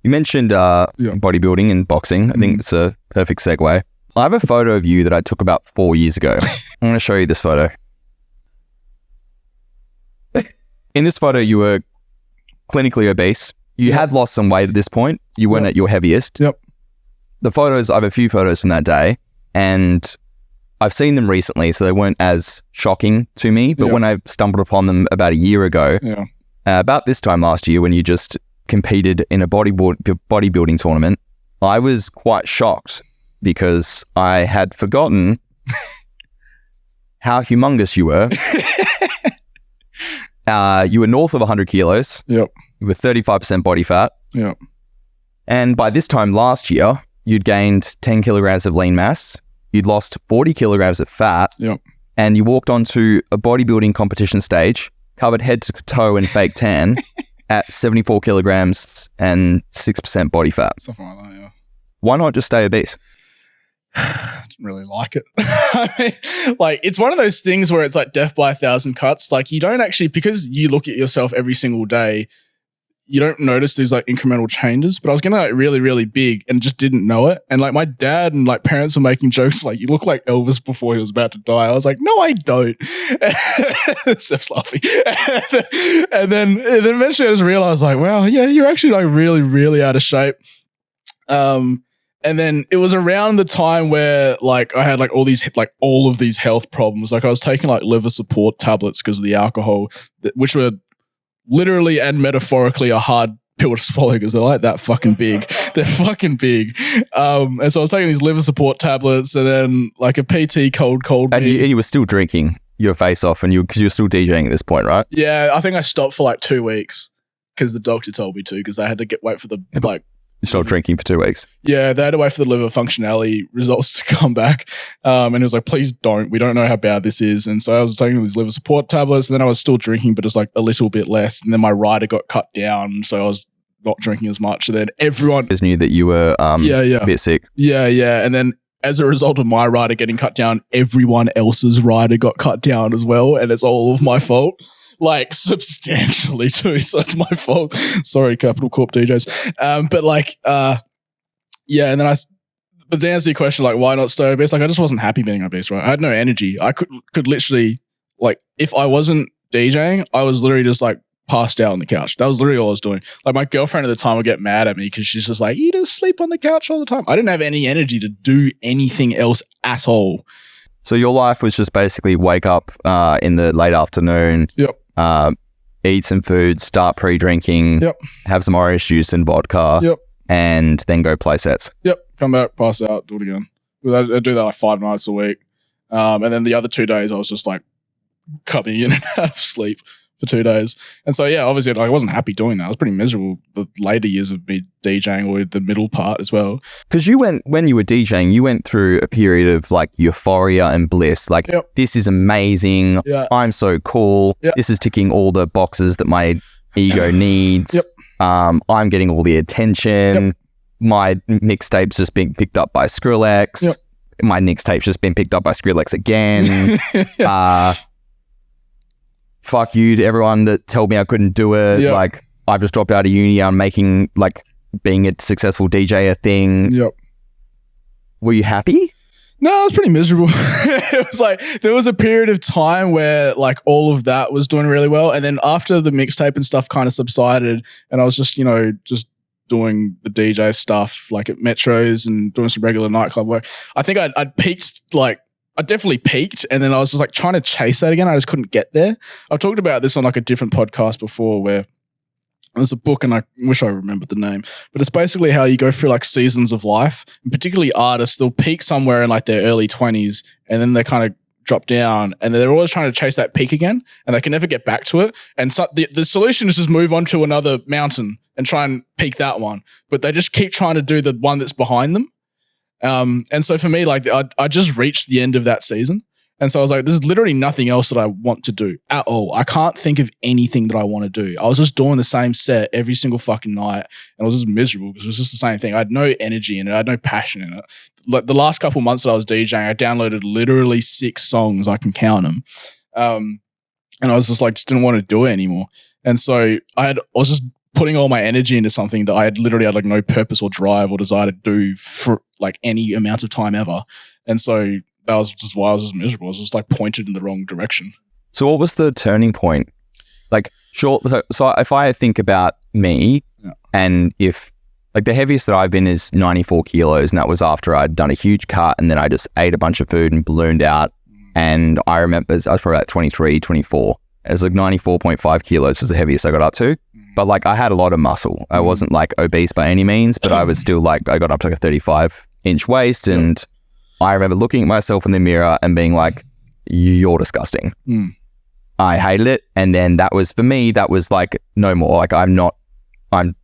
You mentioned bodybuilding and boxing. I think it's a perfect segue. I have a photo of you that I took about 4 years ago. I'm going to show you this photo. In this photo, you were clinically obese. You had lost some weight at this point. You weren't at your heaviest. Yep. The photos, I have a few photos from that day, and I've seen them recently, so they weren't as shocking to me. But when I stumbled upon them about a year ago, about this time last year, when you just competed in a bodybuilding tournament, I was quite shocked because I had forgotten how humongous you were. You were north of 100 kilos. Yep. You were 35% body fat. Yep. And by this time last year, you'd gained 10 kilograms of lean mass. You'd lost 40 kilograms of fat. Yep. And you walked onto a bodybuilding competition stage, covered head to toe in fake tan at 74 kilograms and 6% body fat. Something like that, yeah. Why not just stay obese? I didn't really like it. I mean, like, it's one of those things where it's like death by 1,000 cuts. Like, you don't actually, because you look at yourself every single day, you don't notice these like incremental changes. But I was getting like really, really big and just didn't know it. And like my dad and like parents were making jokes like, you look like Elvis before he was about to die. I was like, no, I don't. Steph's laughing. and then eventually I just realized like, wow, yeah, you're actually like really, really out of shape. And then it was around the time where like I had like all of these health problems. Like I was taking like liver support tablets because of the alcohol, which were literally and metaphorically a hard pill to swallow because they're like that fucking big. They're fucking big. And so I was taking these liver support tablets, and then like a PT called And me. you were still drinking your face off, and because you're still DJing at this point, right? Yeah, I think I stopped for like 2 weeks because the doctor told me to, because they had to wait for the like. You stopped drinking for 2 weeks. Yeah, they had to wait for the liver functionality results to come back. And it was like, please don't. We don't know how bad this is. And so I was taking these liver support tablets, and then I was still drinking, but it's like a little bit less. And then my rider got cut down, so I was not drinking as much. And then everyone Just knew that you were a bit sick. Yeah. And then as a result of my rider getting cut down, everyone else's rider got cut down as well. And it's all of my fault. Like substantially too, so it's my fault. Sorry, Capital Corp DJs. But like, yeah, and then but to answer your question, like, why not stay obese? Like, I just wasn't happy being obese, right? I had no energy. I could literally, like, if I wasn't DJing, I was literally just like passed out on the couch. That was literally all I was doing. Like, my girlfriend at the time would get mad at me because she's just like, you just sleep on the couch all the time. I didn't have any energy to do anything else at all. So your life was just basically wake up in the late afternoon. Yep. Eat some food, start pre-drinking, have some orange juice and vodka, and then go play sets. Come back, pass out, do it again. I do that like 5 nights a week. And then the other 2 days I was just like coming in and out of sleep for 2 days. And so, yeah, obviously like, I wasn't happy doing that. I was pretty miserable the later years of me DJing, or the middle part as well. Because when you were DJing, you went through a period of like euphoria and bliss. Like, this is amazing. I'm so cool. This is ticking all the boxes that my ego needs. I'm getting all the attention. My mixtape's just being picked up by Skrillex. My mixtape's just been picked up by Skrillex again. Fuck you to everyone that told me I couldn't do it. Like, I've just dropped out of uni. I'm making like being a successful DJ a thing. Were you happy? No, I was pretty miserable. It was like, there was a period of time where like all of that was doing really well. And then after the mixtape and stuff kind of subsided, and I was just, just doing the DJ stuff like at Metros and doing some regular nightclub work. I think I'd peaked, like, I definitely peaked, and then I was just like trying to chase that again. I just couldn't get there. I've talked about this on like a different podcast before, where there's a book, and I wish I remembered the name, but it's basically how you go through like seasons of life, and particularly artists, they'll peak somewhere in like their early 20s, and then they kind of drop down, and they're always trying to chase that peak again, and they can never get back to it. And so the solution is just move on to another mountain and try and peak that one, but they just keep trying to do the one that's behind them. And so for me, like I just reached the end of that season. And so I was like, there's literally nothing else that I want to do at all. I can't think of anything that I want to do. I was just doing the same set every single fucking night, and I was just miserable because it was just the same thing. I had no energy in it. I had no passion in it. Like the last couple of months that I was DJing, I downloaded literally 6 songs. I can count them. And I was just like, just didn't want to do it anymore. And so I was just putting all my energy into something that I had literally had like no purpose or drive or desire to do for like any amount of time ever. And so that was just why I was just miserable. I was just like pointed in the wrong direction. So what was the turning point? Like, so if I think about me, and if like the heaviest that I've been is 94 kilos, and that was after I'd done a huge cut, and then I just ate a bunch of food and ballooned out. And I remember I was probably like 23, 24. It was like 94.5 kilos was the heaviest I got up to. But like I had a lot of muscle. I wasn't like obese by any means, but I was still like, I got up to like a 35-inch waist. And I remember looking at myself in the mirror and being like, you're disgusting. I hated it. And then that was, for me, that was like, no more. Like I'm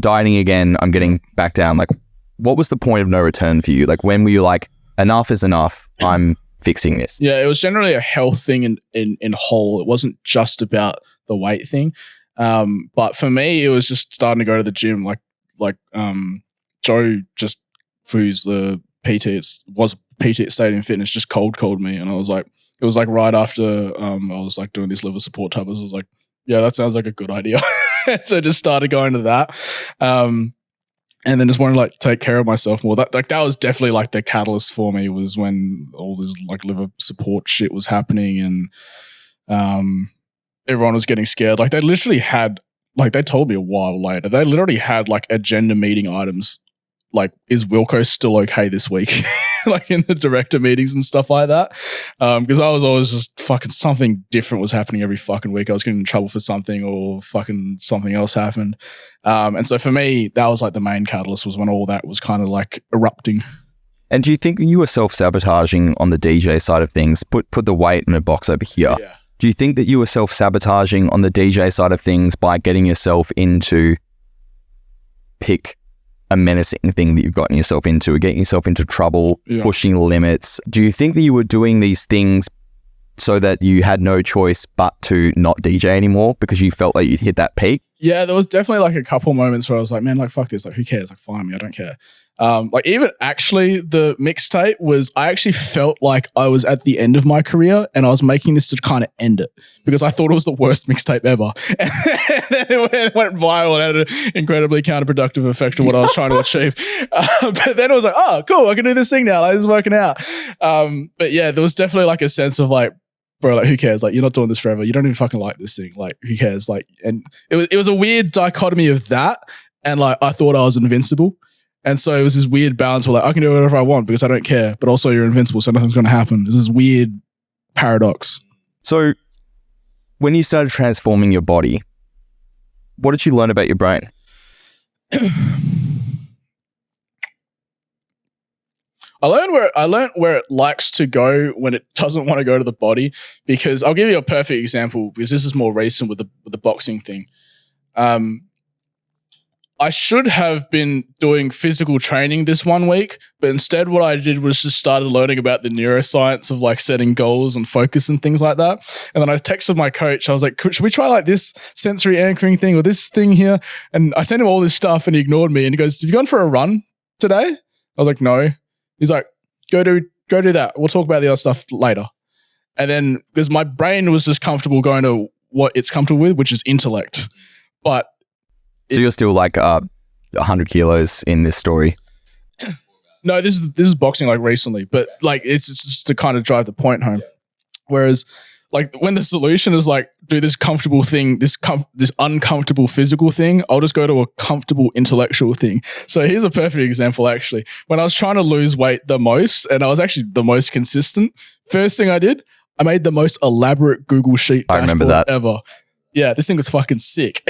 dieting again. I'm getting back down. Like, what was the point of no return for you? Like, when were you like, enough is enough. I'm fixing this. Yeah, it was generally a health thing in whole. It wasn't just about the weight thing. But for me, it was just starting to go to the gym. Like Joe, just who's the PT, was PT at Stadium Fitness, just called me, and I was like, it was like right after I was like doing these liver support tablets. I was like, yeah, that sounds like a good idea. So I just started going to that, and then just wanted to like take care of myself more. That was definitely like the catalyst for me, was when all this like liver support shit was happening, and everyone was getting scared. Like they literally had, like they told me a while later, they literally had like agenda meeting items like, is Wilco still okay this week? Like in the director meetings and stuff like that. Because I was always just fucking something different was happening every fucking week. I was getting in trouble for something or fucking something else happened. And so for me, that was like the main catalyst, was when all that was kind of like erupting. And do you think that you were self-sabotaging on the DJ side of things? Put the weight in a box over here. Yeah. Do you think that you were self-sabotaging on the DJ side of things by getting yourself into, pick a menacing thing that you've gotten yourself into, or getting yourself into trouble, pushing limits? Do you think that you were doing these things so that you had no choice but to not DJ anymore because you felt like you'd hit that peak? Yeah, there was definitely like a couple moments where I was like, man, like, fuck this. Like, who cares? Like, fire me. I don't care. Like, even actually the mixtape was, I actually felt like I was at the end of my career and I was making this to kind of end it because I thought it was the worst mixtape ever. And then it went viral and had an incredibly counterproductive effect on what I was trying to achieve. But then it was like, oh, cool. I can do this thing now. Like, this is working out. But yeah, there was definitely like a sense of like, bro, like, who cares? Like, you're not doing this forever. You don't even fucking like this thing. Like, who cares? Like, and it was a weird dichotomy of that. And like, I thought I was invincible. And so it was this weird balance where like, I can do whatever I want because I don't care, but also you're invincible, so nothing's going to happen. It's this weird paradox. So when you started transforming your body, what did you learn about your brain? I learned where it likes to go when it doesn't want to go to the body, because I'll give you a perfect example, because this is more recent with the boxing thing. I should have been doing physical training this 1 week, but instead what I did was just started learning about the neuroscience of like setting goals and focus and things like that. And then I texted my coach. I was like, should we try like this sensory anchoring thing or this thing here? And I sent him all this stuff and he ignored me. And he goes, have you gone for a run today? I was like, no. He's like, go do that. We'll talk about the other stuff later. And then because my brain was just comfortable going to what it's comfortable with, which is intellect. But so you're still like 100 kilos in this story? No, this is boxing like recently, but like it's just to kind of drive the point home. Whereas like when the solution is like do this comfortable thing, this uncomfortable physical thing, I'll just go to a comfortable intellectual thing. So here's a perfect example actually. When I was trying to lose weight the most, and I was actually the most consistent, first thing I did, I made the most elaborate Google Sheet dashboard ever. Yeah, this thing was fucking sick.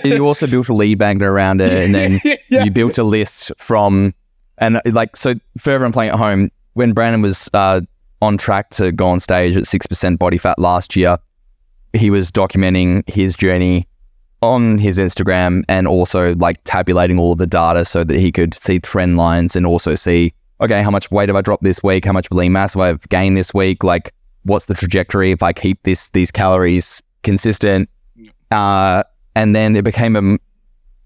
You also built a lead magnet around it, and then you built a list from, and like, so for everyone playing at home, when Brandon was on track to go on stage at 6% body fat last year, he was documenting his journey on his Instagram and also like tabulating all of the data so that he could see trend lines and also see, okay, how much weight have I dropped this week? How much lean mass have I gained this week? Like, what's the trajectory if I keep these calories consistent? And then it became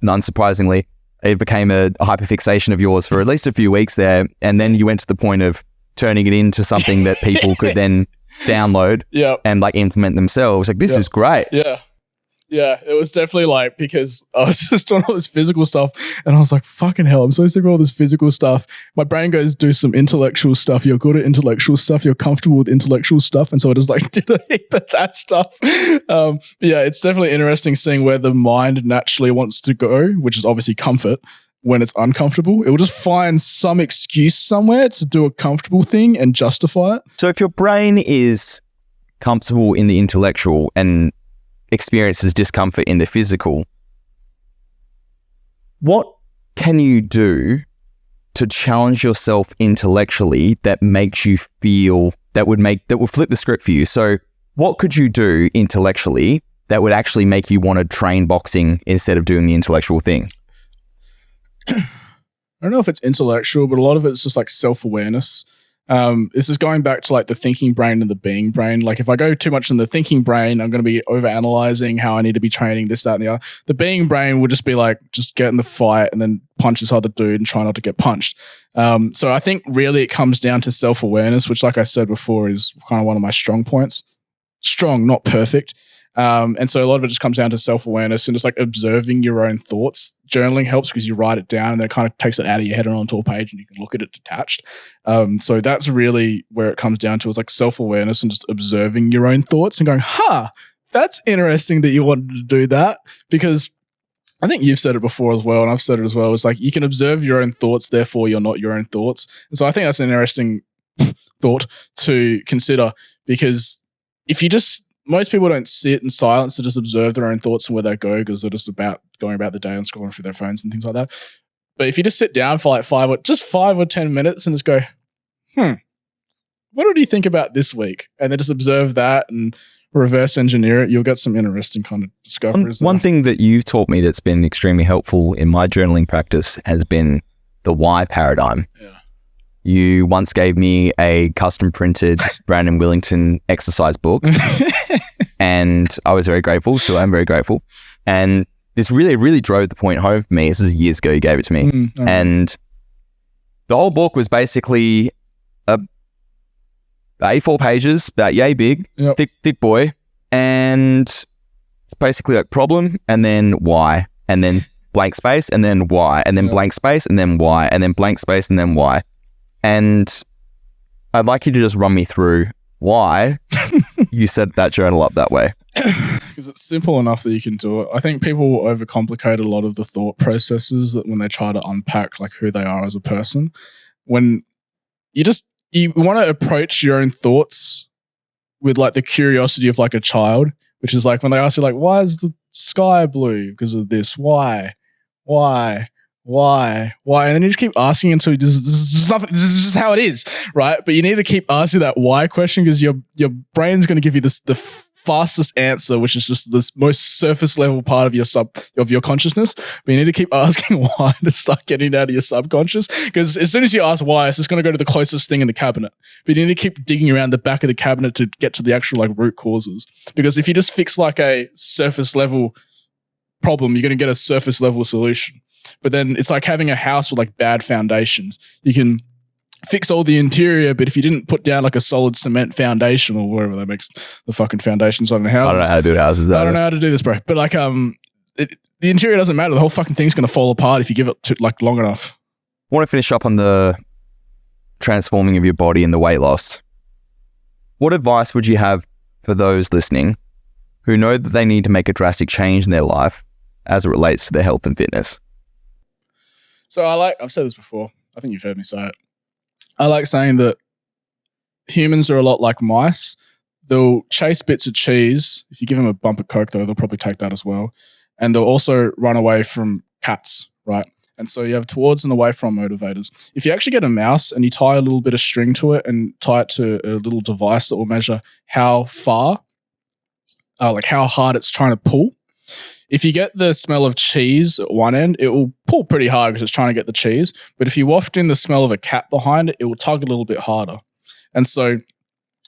unsurprisingly, it became a hyperfixation of yours for at least a few weeks there. And then you went to the point of turning it into something that people could then download and like implement themselves. Like, this is great. Yeah, it was definitely like, because I was just doing all this physical stuff and I was like, fucking hell, I'm so sick of all this physical stuff. My brain goes, do some intellectual stuff. You're good at intellectual stuff. You're comfortable with intellectual stuff. And so I just like did a heap of that stuff. Yeah, it's definitely interesting seeing where the mind naturally wants to go, which is obviously comfort. When it's uncomfortable, it will just find some excuse somewhere to do a comfortable thing and justify it. So if your brain is comfortable in the intellectual and experiences discomfort in the physical, what can you do to challenge yourself intellectually that makes you feel that would flip the script for you? So what could you do intellectually that would actually make you want to train boxing instead of doing the intellectual thing? I don't know if it's intellectual, but a lot of it's just like self-awareness. This is going back to like the thinking brain and the being brain. Like if I go too much in the thinking brain, I'm going to be overanalyzing how I need to be training this, that, and the other. The being brain would just be like, just get in the fight and then punch this other dude and try not to get punched. So I think really it comes down to self-awareness, which like I said before is kind of one of my strong points. Strong, not perfect. And so a lot of it just comes down to self-awareness and just like observing your own thoughts. Journaling helps because you write it down and then it kind of takes it out of your head and onto a page and you can look at it detached. So that's really where it comes down to, is like self-awareness and just observing your own thoughts and going, that's interesting that you wanted to do that, because I think you've said it before as well, and I've said it as well. It's like you can observe your own thoughts, therefore you're not your own thoughts. And so I think that's an interesting thought to consider, because if you just, most people don't sit in silence to just observe their own thoughts and where they go, because they're just going about the day and scrolling through their phones and things like that. But if you just sit down for like 5 or 10 minutes and just go, what do you think about this week? And then just observe that and reverse engineer it, you'll get some interesting kind of discoveries. One thing that you've taught me that's been extremely helpful in my journaling practice has been the why paradigm. Yeah. You once gave me a custom printed Brandon Willington exercise book and I was very grateful. Still am very grateful. And this really, really drove the point home for me. This is years ago you gave it to me. And the whole book was basically A4 pages, about yay big, thick boy, and it's basically like problem, and then why, and then blank space, and then why, and then blank space, and then why, and then blank space, and then why. And I'd like you to just run me through why you set that journal up that way. Because it's simple enough that you can do it. I think people overcomplicate a lot of the thought processes that when they try to unpack like who they are as a person. When you want to approach your own thoughts with like the curiosity of like a child, which is like when they ask you like, why is the sky blue? Because of this. Why? And then you just keep asking until this is just how it is, right? But you need to keep asking that why question, because your brain's going to give you the fastest answer, which is just this most surface level part of your consciousness. But you need to keep asking why to start getting out of your subconscious, because as soon as you ask why, it's just going to go to the closest thing in the cabinet. But you need to keep digging around the back of the cabinet to get to the actual like root causes. Because if you just fix like a surface level problem, you're going to get a surface level solution. But then it's like having a house with like bad foundations. You can fix all the interior, but if you didn't put down like a solid cement foundation or whatever that makes the fucking foundations on the house. I don't know how to build houses. I don't know how to do this, bro. But like, the interior doesn't matter. The whole fucking thing's going to fall apart if you give it to like long enough. I want to finish up on the transforming of your body and the weight loss. What advice would you have for those listening who know that they need to make a drastic change in their life as it relates to their health and fitness? So I've said this before. I think you've heard me say it. I like saying that humans are a lot like mice. They'll chase bits of cheese. If you give them a bump of Coke, though, they'll probably take that as well. And they'll also run away from cats, right? And so you have towards and away from motivators. If you actually get a mouse and you tie a little bit of string to it and tie it to a little device that will measure how far, like how hard it's trying to pull, if you get the smell of cheese at one end, it will pull pretty hard because it's trying to get the cheese. But if you waft in the smell of a cat behind it, it will tug a little bit harder. And so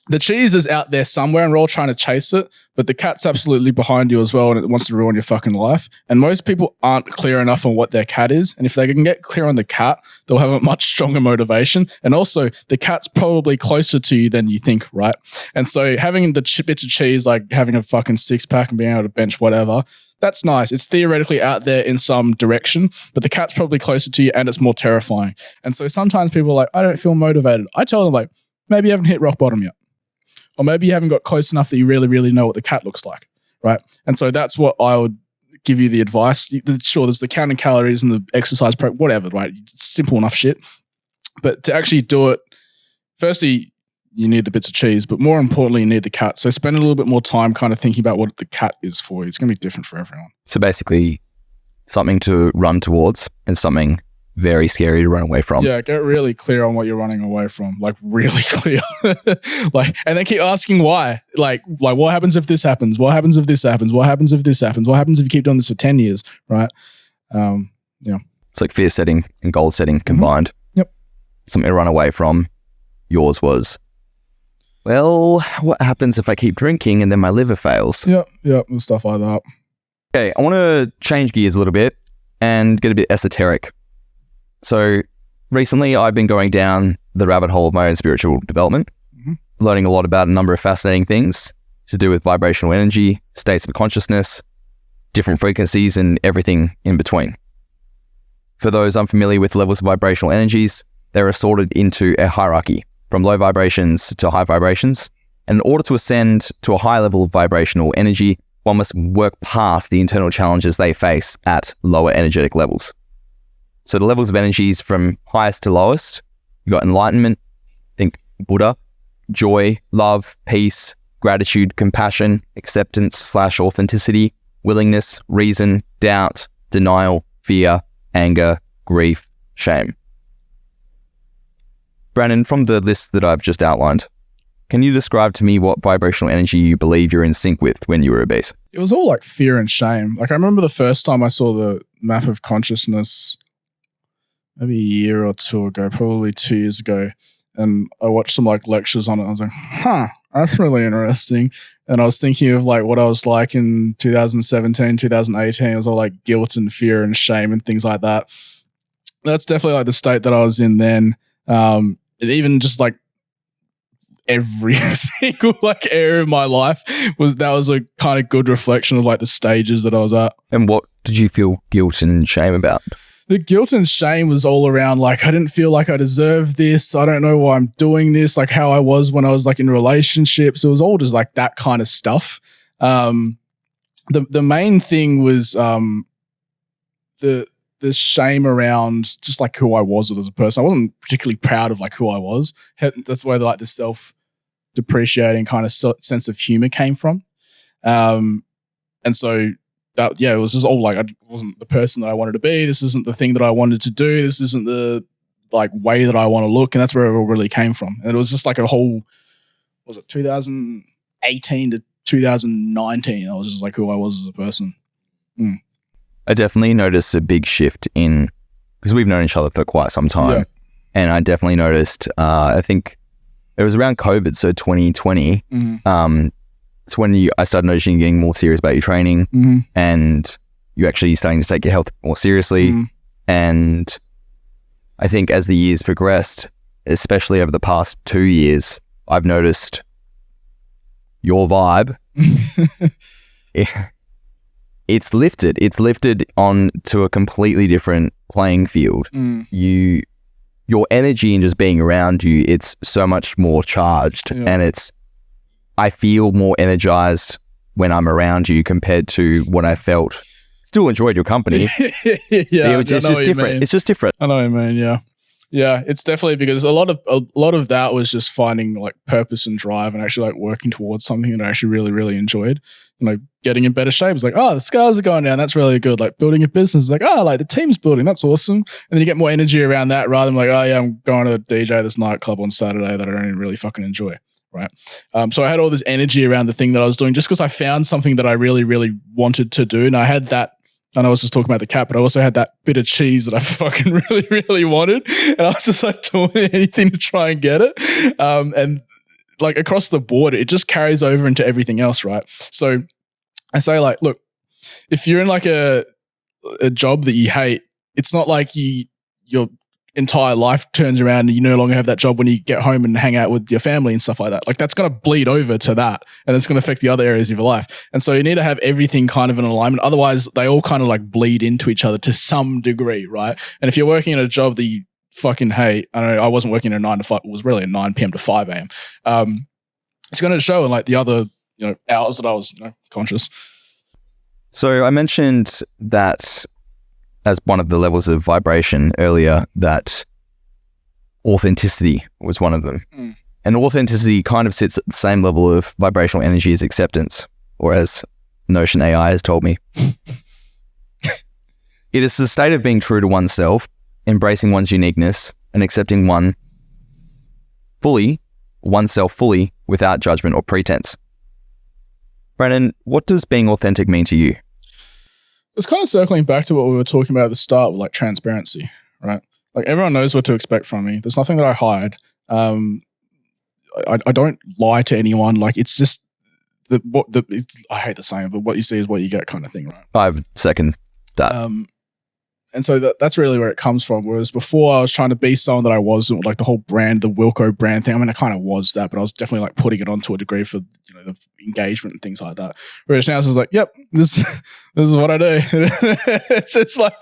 the cheese is out there somewhere and we're all trying to chase it, but the cat's absolutely behind you as well and it wants to ruin your fucking life. And most people aren't clear enough on what their cat is. And if they can get clear on the cat, they'll have a much stronger motivation. And also the cat's probably closer to you than you think, right? And so having the bits of cheese, like having a fucking 6-pack and being able to bench whatever, that's nice. It's theoretically out there in some direction, but the cat's probably closer to you and it's more terrifying. And so sometimes people are like, I don't feel motivated. I tell them like, maybe you haven't hit rock bottom yet. Or maybe you haven't got close enough that you really, really know what the cat looks like, right? And so that's what I would give you the advice. Sure, there's the counting calories and the exercise prep, whatever, right? It's simple enough shit. But to actually do it, firstly, you need the bits of cheese, but more importantly, you need the cat. So spend a little bit more time kind of thinking about what the cat is for you. It's going to be different for everyone. So basically, something to run towards and something very scary to run away from. Yeah, get really clear on what you're running away from. Like really clear. And then keep asking why. Like what happens if this happens? What happens if this happens? What happens if this happens? What happens if you keep doing this for 10 years? Right? It's like fear setting and goal setting combined. Mm-hmm. Yep. Something to run away from. Yours was, well, what happens if I keep drinking and then my liver fails? Yep, and stuff like that. Okay, I want to change gears a little bit and get a bit esoteric. So recently I've been going down the rabbit hole of my own spiritual development, learning a lot about a number of fascinating things to do with vibrational energy, states of consciousness, different frequencies, and everything in between. For those unfamiliar with levels of vibrational energies, they're assorted into a hierarchy from low vibrations to high vibrations. And in order to ascend to a high level of vibrational energy, one must work past the internal challenges they face at lower energetic levels. So the levels of energies from highest to lowest, you got enlightenment, think Buddha, joy, love, peace, gratitude, compassion, acceptance / authenticity, willingness, reason, doubt, denial, fear, anger, grief, shame. Brandon, from the list that I've just outlined, can you describe to me what vibrational energy you believe you're in sync with when you were obese? It was all like fear and shame. Like I remember the first time I saw the map of consciousness maybe a year or two ago, probably 2 years ago. And I watched some like lectures on it. I was like, that's really interesting. And I was thinking of like what I was like in 2017, 2018. It was all like guilt and fear and shame and things like that. That's definitely like the state that I was in then. And even just like every single like area of my life was a kind of good reflection of like the stages that I was at. And what did you feel guilt and shame about? The guilt and shame was all around like I didn't feel like I deserved this. I don't know why I'm doing this. Like how I was when I was like in relationships. It was all just like that kind of stuff. The main thing was the shame around just like who I was as a person. I wasn't particularly proud of like who I was. That's where like the self-depreciating kind of sense of humor came from. And so that, it was just all like I wasn't the person that I wanted to be. This isn't the thing that I wanted to do. This isn't the like way that I want to look. And that's where it all really came from. And it was just like a whole, 2018 to 2019. I was just like who I was as a person. I definitely noticed a big shift because we've known each other for quite some time. Yeah. And I definitely noticed, I think it was around COVID, so 2020. It's when I started noticing you getting more serious about your training and you actually starting to take your health more seriously. And I think as the years progressed, especially over the past 2 years, I've noticed your vibe. It's lifted. It's lifted on to a completely different playing field. Your energy and just being around you, it's so much more charged, and I feel more energized when I'm around you compared to what I felt. Still enjoyed your company. It's just different. It's just different. I know what you mean. Yeah. It's definitely because a lot of that was just finding like purpose and drive and actually like working towards something that I actually really, really enjoyed. Getting in better shape. It's like, the scars are going down. That's really good. Like building a business, like, like the team's building. That's awesome. And then you get more energy around that rather than like, I'm going to DJ this nightclub on Saturday that I don't really fucking enjoy. Right. So I had all this energy around the thing that I was doing just because I found something that I really, really wanted to do. And I had that, and I was just talking about the cat, but I also had that bit of cheese that I fucking really, really wanted. And I was just like doing anything to try and get it. And like across the board, it just carries over into everything else. Right. So I say like, look, if you're in like a job that you hate, it's not like your entire life turns around and you no longer have that job when you get home and hang out with your family and stuff like that. Like that's going to bleed over to that and it's going to affect the other areas of your life. And so you need to have everything kind of in alignment. Otherwise they all kind of like bleed into each other to some degree. Right. And if you're working in a job that you fucking hate, I don't know, I wasn't working a 9 to 5, it was really a 9 PM to 5 AM. It's going to show in like the other, hours that I was, conscious. So I mentioned that as one of the levels of vibration earlier, that authenticity was one of them. And authenticity kind of sits at the same level of vibrational energy as acceptance, or as Notion AI has told me. It is the state of being true to oneself, embracing one's uniqueness, and accepting oneself fully without judgment or pretense. Brandon, what does being authentic mean to you? It's kind of circling back to what we were talking about at the start with like transparency, right? Like everyone knows what to expect from me. There's nothing that I hide. I don't lie to anyone. Like it's just I hate the saying, but what you see is what you get kind of thing, right? I second that. And so that's really where it comes from. Whereas before I was trying to be someone that I wasn't, like the whole brand, the Wilco brand thing. I mean, I kind of was that, but I was definitely like putting it on to a degree for, the engagement and things like that. Whereas now it's just like, yep, this is what I do. It's just like,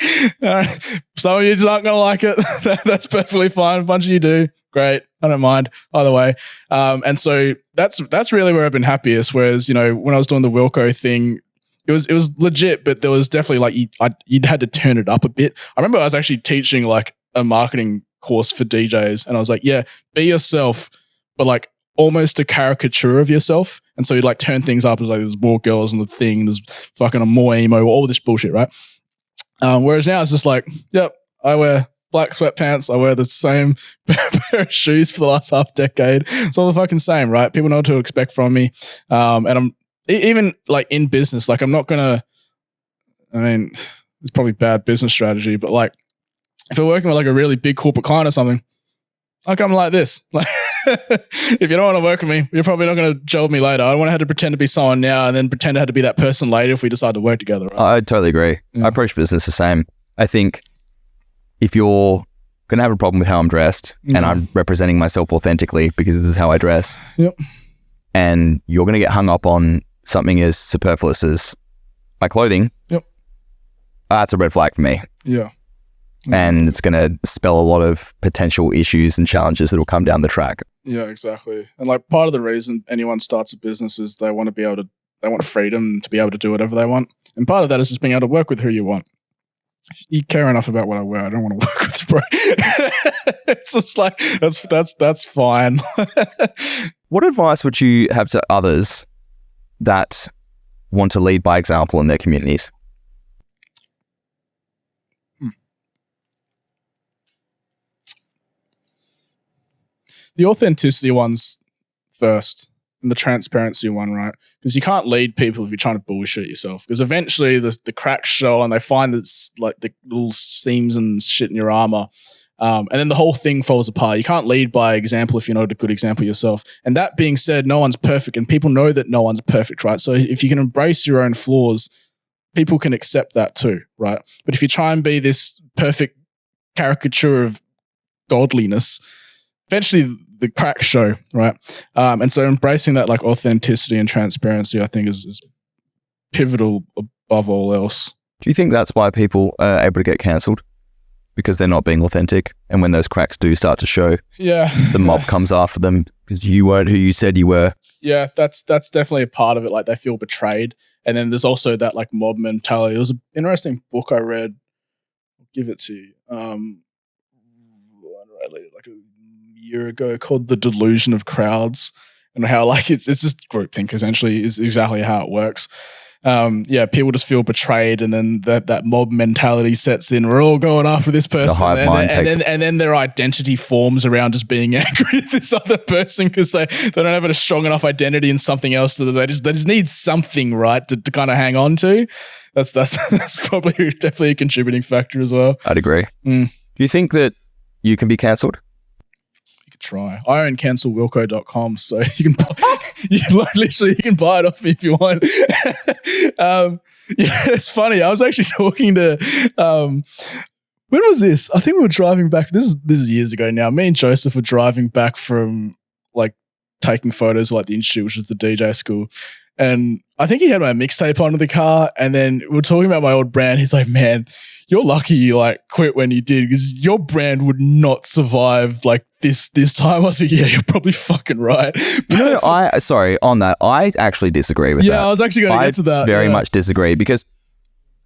all right, some of you just aren't going to like it. That's perfectly fine. A bunch of you do. Great. I don't mind either way. And so that's really where I've been happiest. Whereas, when I was doing the Wilco thing, It was legit, but there was definitely like you'd had to turn it up a bit. I remember I was actually teaching like a marketing course for DJs, and I was like, yeah, be yourself, but like almost a caricature of yourself. And so you'd like turn things up as like there's more girls in the thing, there's fucking a more emo, all this bullshit, right? Whereas now it's just like, yep, I wear black sweatpants, I wear the same pair of shoes for the last half decade. It's all the fucking same, right? People know what to expect from me. And I'm even like in business, like I'm not gonna, I mean, it's probably bad business strategy, but like if we're working with like a really big corporate client or something, I'll come like this. Like, if you don't want to work with me, you're probably not going to gel with me later. I don't want to have to pretend to be someone now and then pretend I had to be that person later if we decide to work together. Right? I totally agree. Yeah. I approach business the same. I think if you're going to have a problem with how I'm dressed and I'm representing myself authentically because this is how I dress, and you're going to get hung up on something as superfluous as my clothing, that's a red flag for me. Yeah. And it's going to spell a lot of potential issues and challenges that will come down the track. Yeah, exactly. And like part of the reason anyone starts a business is they want freedom to be able to do whatever they want. And part of that is just being able to work with who you want. If you care enough about what I wear, I don't want to work with you, bro. It's just like, that's fine. What advice would you have to others that want to lead by example in their communities? The authenticity one's first and the transparency one, right? Because you can't lead people if you're trying to bullshit yourself. Because eventually the cracks show and they find it's like the little seams and shit in your armor. And then the whole thing falls apart. You can't lead by example if you're not a good example yourself. And that being said, no one's perfect and people know that no one's perfect, right? So if you can embrace your own flaws, people can accept that too, right? But if you try and be this perfect caricature of godliness, eventually the cracks show, right? And so embracing that like authenticity and transparency, I think is pivotal above all else. Do you think that's why people are able to get cancelled? Because they're not being authentic, and when those cracks do start to show, the mob comes after them because you weren't who you said you were. Yeah, that's definitely a part of it. Like they feel betrayed, and then there's also that like mob mentality. There was an interesting book I read. I'll give it to you. Like a year ago, called The Delusion of Crowds, and how like it's just groupthink essentially is exactly how it works. People just feel betrayed, and then that mob mentality sets in. We're all going after this person, and then their identity forms around just being angry at this other person because they don't have a strong enough identity in something else. So they just need something, right, to kind of hang on to. That's probably definitely a contributing factor as well. I'd agree. Do you think that you can be cancelled? You could try. I own cancelwilco.com, so you can buy it off me if you want. It's funny. I was actually talking to when was this? I think we were driving back. This is years ago now. Me and Joseph were driving back from like taking photos of, like the institute, which is the DJ school. And I think he had my mixtape onto the car, and then we were talking about my old brand. He's like, man, you're lucky you like quit when you did, because your brand would not survive like this time. I was like, yeah, you're probably fucking right. On that, I actually disagree with that. Yeah, I was actually going to get to that. Very much disagree, because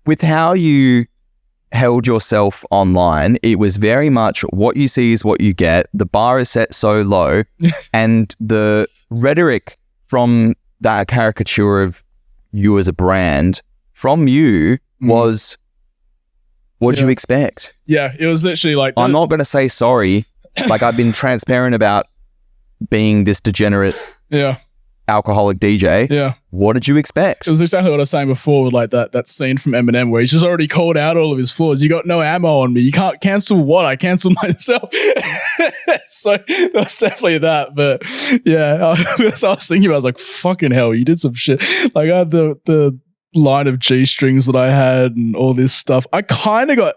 with how you held yourself online, it was very much what you see is what you get. The bar is set so low, and the rhetoric from that caricature of you as a brand from you was, what do you expect? Yeah, it was literally like, I'm not going to say sorry. Like, I've been transparent about being this degenerate alcoholic DJ. Yeah. What did you expect? It was exactly what I was saying before, with like that scene from Eminem where he's just already called out all of his flaws. You got no ammo on me. You can't cancel what? I cancel myself. So that's definitely that. But yeah, I was thinking about, I was like, fucking hell, you did some shit. Like I had the line of G-strings that I had and all this stuff. I kind of got,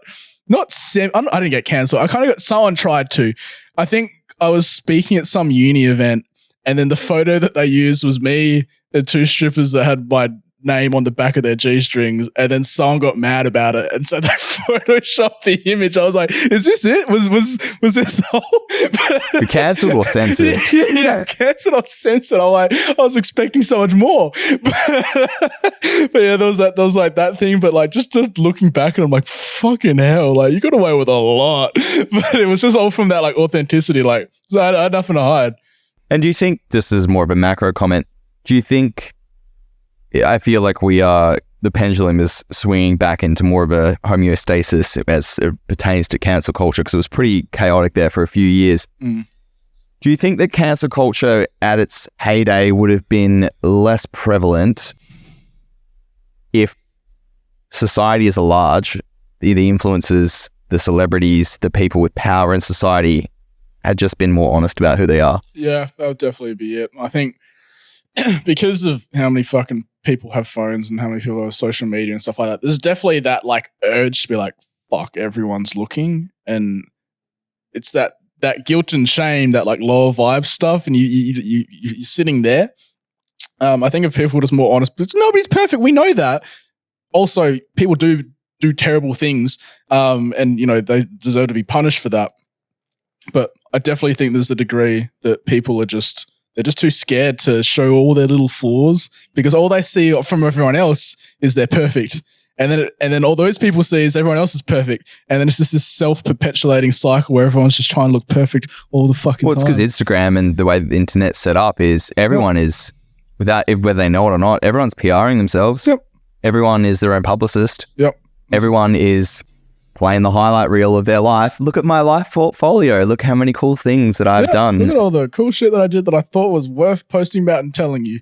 I didn't get cancelled. I kind of got, someone tried to. I think I was speaking at some uni event, and then the photo that they used was me and two strippers that had my name on the back of their G-strings, and then someone got mad about it, and so they photoshopped the image. I was like, "Is this it? Was this all?" We cancelled or censored? Yeah, cancelled or censored. I was expecting so much more, but yeah, there was that thing. But like, just looking back, and I'm like, "Fucking hell!" Like, you got away with a lot, but it was just all from that like authenticity. Like, I had nothing to hide. And do you think, this is more of a macro comment, do you think, I feel like the pendulum is swinging back into more of a homeostasis as it pertains to cancel culture, because it was pretty chaotic there for a few years. Do you think that cancel culture at its heyday would have been less prevalent if society as a large, the influencers, the celebrities, the people with power in society had just been more honest about who they are? Yeah, that would definitely be it. I think because of how many fucking people have phones and how many people have social media and stuff like that, there's definitely that like urge to be like, fuck, everyone's looking. And it's that guilt and shame, that like lower vibe stuff, and you're sitting there. I think if people were just more honest, but nobody's perfect, we know that. Also, people do terrible things, and you know, they deserve to be punished for that. But I definitely think there's a degree that people they're just too scared to show all their little flaws, because all they see from everyone else is they're perfect. And then all those people see is everyone else is perfect. And then it's just this self-perpetuating cycle where everyone's just trying to look perfect all the fucking time. Well, it's because Instagram and the way the internet's set up is everyone is, whether they know it or not, everyone's PRing themselves. Yep. Everyone is their own publicist. Yep. Everyone is playing the highlight reel of their life. Look at my life portfolio. Look how many cool things that I've done. Look at all the cool shit that I did that I thought was worth posting about and telling you.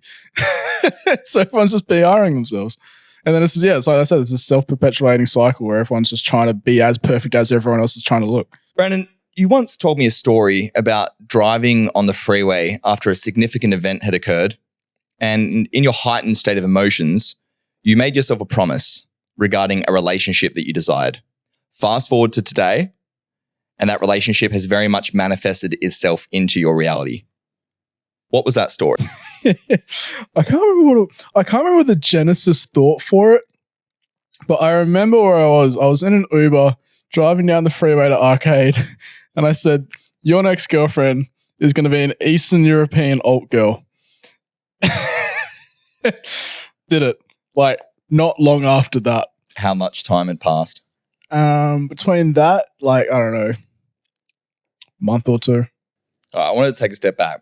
So everyone's just PRing themselves. And then it's like I said, it's a self-perpetuating cycle where everyone's just trying to be as perfect as everyone else is trying to look. Brandon, you once told me a story about driving on the freeway after a significant event had occurred. And in your heightened state of emotions, you made yourself a promise regarding a relationship that you desired. Fast forward to today, and that relationship has very much manifested itself into your reality. What was that story? I can't remember the genesis thought for it, but I remember where I was. I was in an Uber driving down the freeway to Arcade, and I said, "Your next girlfriend is going to be an Eastern European alt girl." Did it. Like, not long after that. How much time had passed? Between that, like, I don't know, month or two. I wanted to take a step back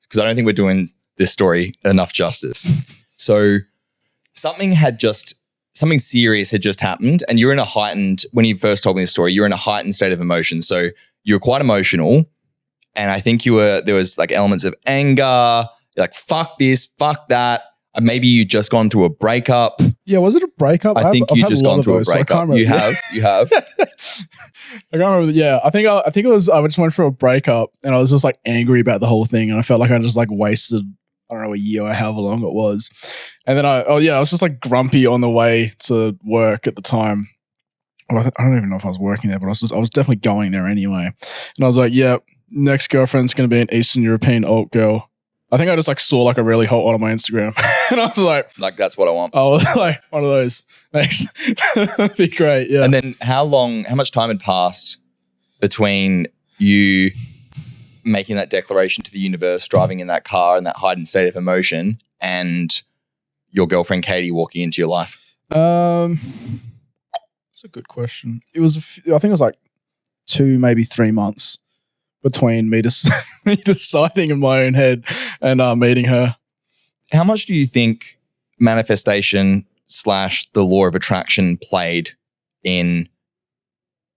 because I don't think we're doing this story enough justice. So something serious had just happened, and you're in a heightened, when you first told me this story, you're in a heightened state of emotion. So you're quite emotional, and I think there was like elements of anger, you're like, fuck this, fuck that. Maybe you just gone through a breakup. Yeah, was it a breakup? I think you just gone through a breakup. You have. I can't remember. Yeah, I think it was. I just went through a breakup, and I was just like angry about the whole thing, and I felt like I just like wasted, I don't know, a year or however long it was. And then I was just like grumpy on the way to work at the time. Well, I don't even know if I was working there, but I was definitely going there anyway. And I was like, yeah, next girlfriend's going to be an Eastern European alt girl. I think I just like saw like a really hot one on my Instagram, and I was like, that's what I want. I was like, one of those. Next, that'd be great. Yeah. And then how much time had passed between you making that declaration to the universe, driving in that car in that heightened state of emotion, and your girlfriend Katie walking into your life? That's a good question. It was, I think it was like 2, maybe 3 months between me deciding in my own head and meeting her. How much do you think manifestation / the law of attraction played in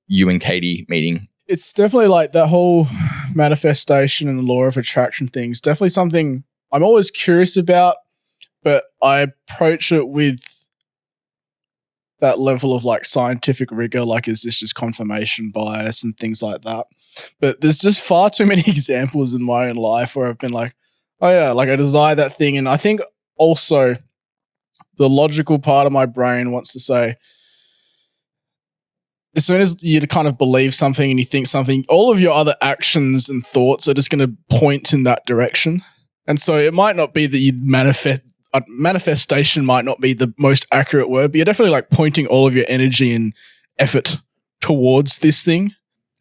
you and Katie meeting? It's definitely like that whole manifestation and the law of attraction thing is definitely something I'm always curious about, but I approach it with that level of like scientific rigor, like is this just confirmation bias and things like that. But there's just far too many examples in my own life where I've been like, oh yeah, like I desire that thing. And I think also the logical part of my brain wants to say, as soon as you kind of believe something and you think something, all of your other actions and thoughts are just going to point in that direction. And so it might not be that you'd manifest manifestation might not be the most accurate word, but you're definitely like pointing all of your energy and effort towards this thing.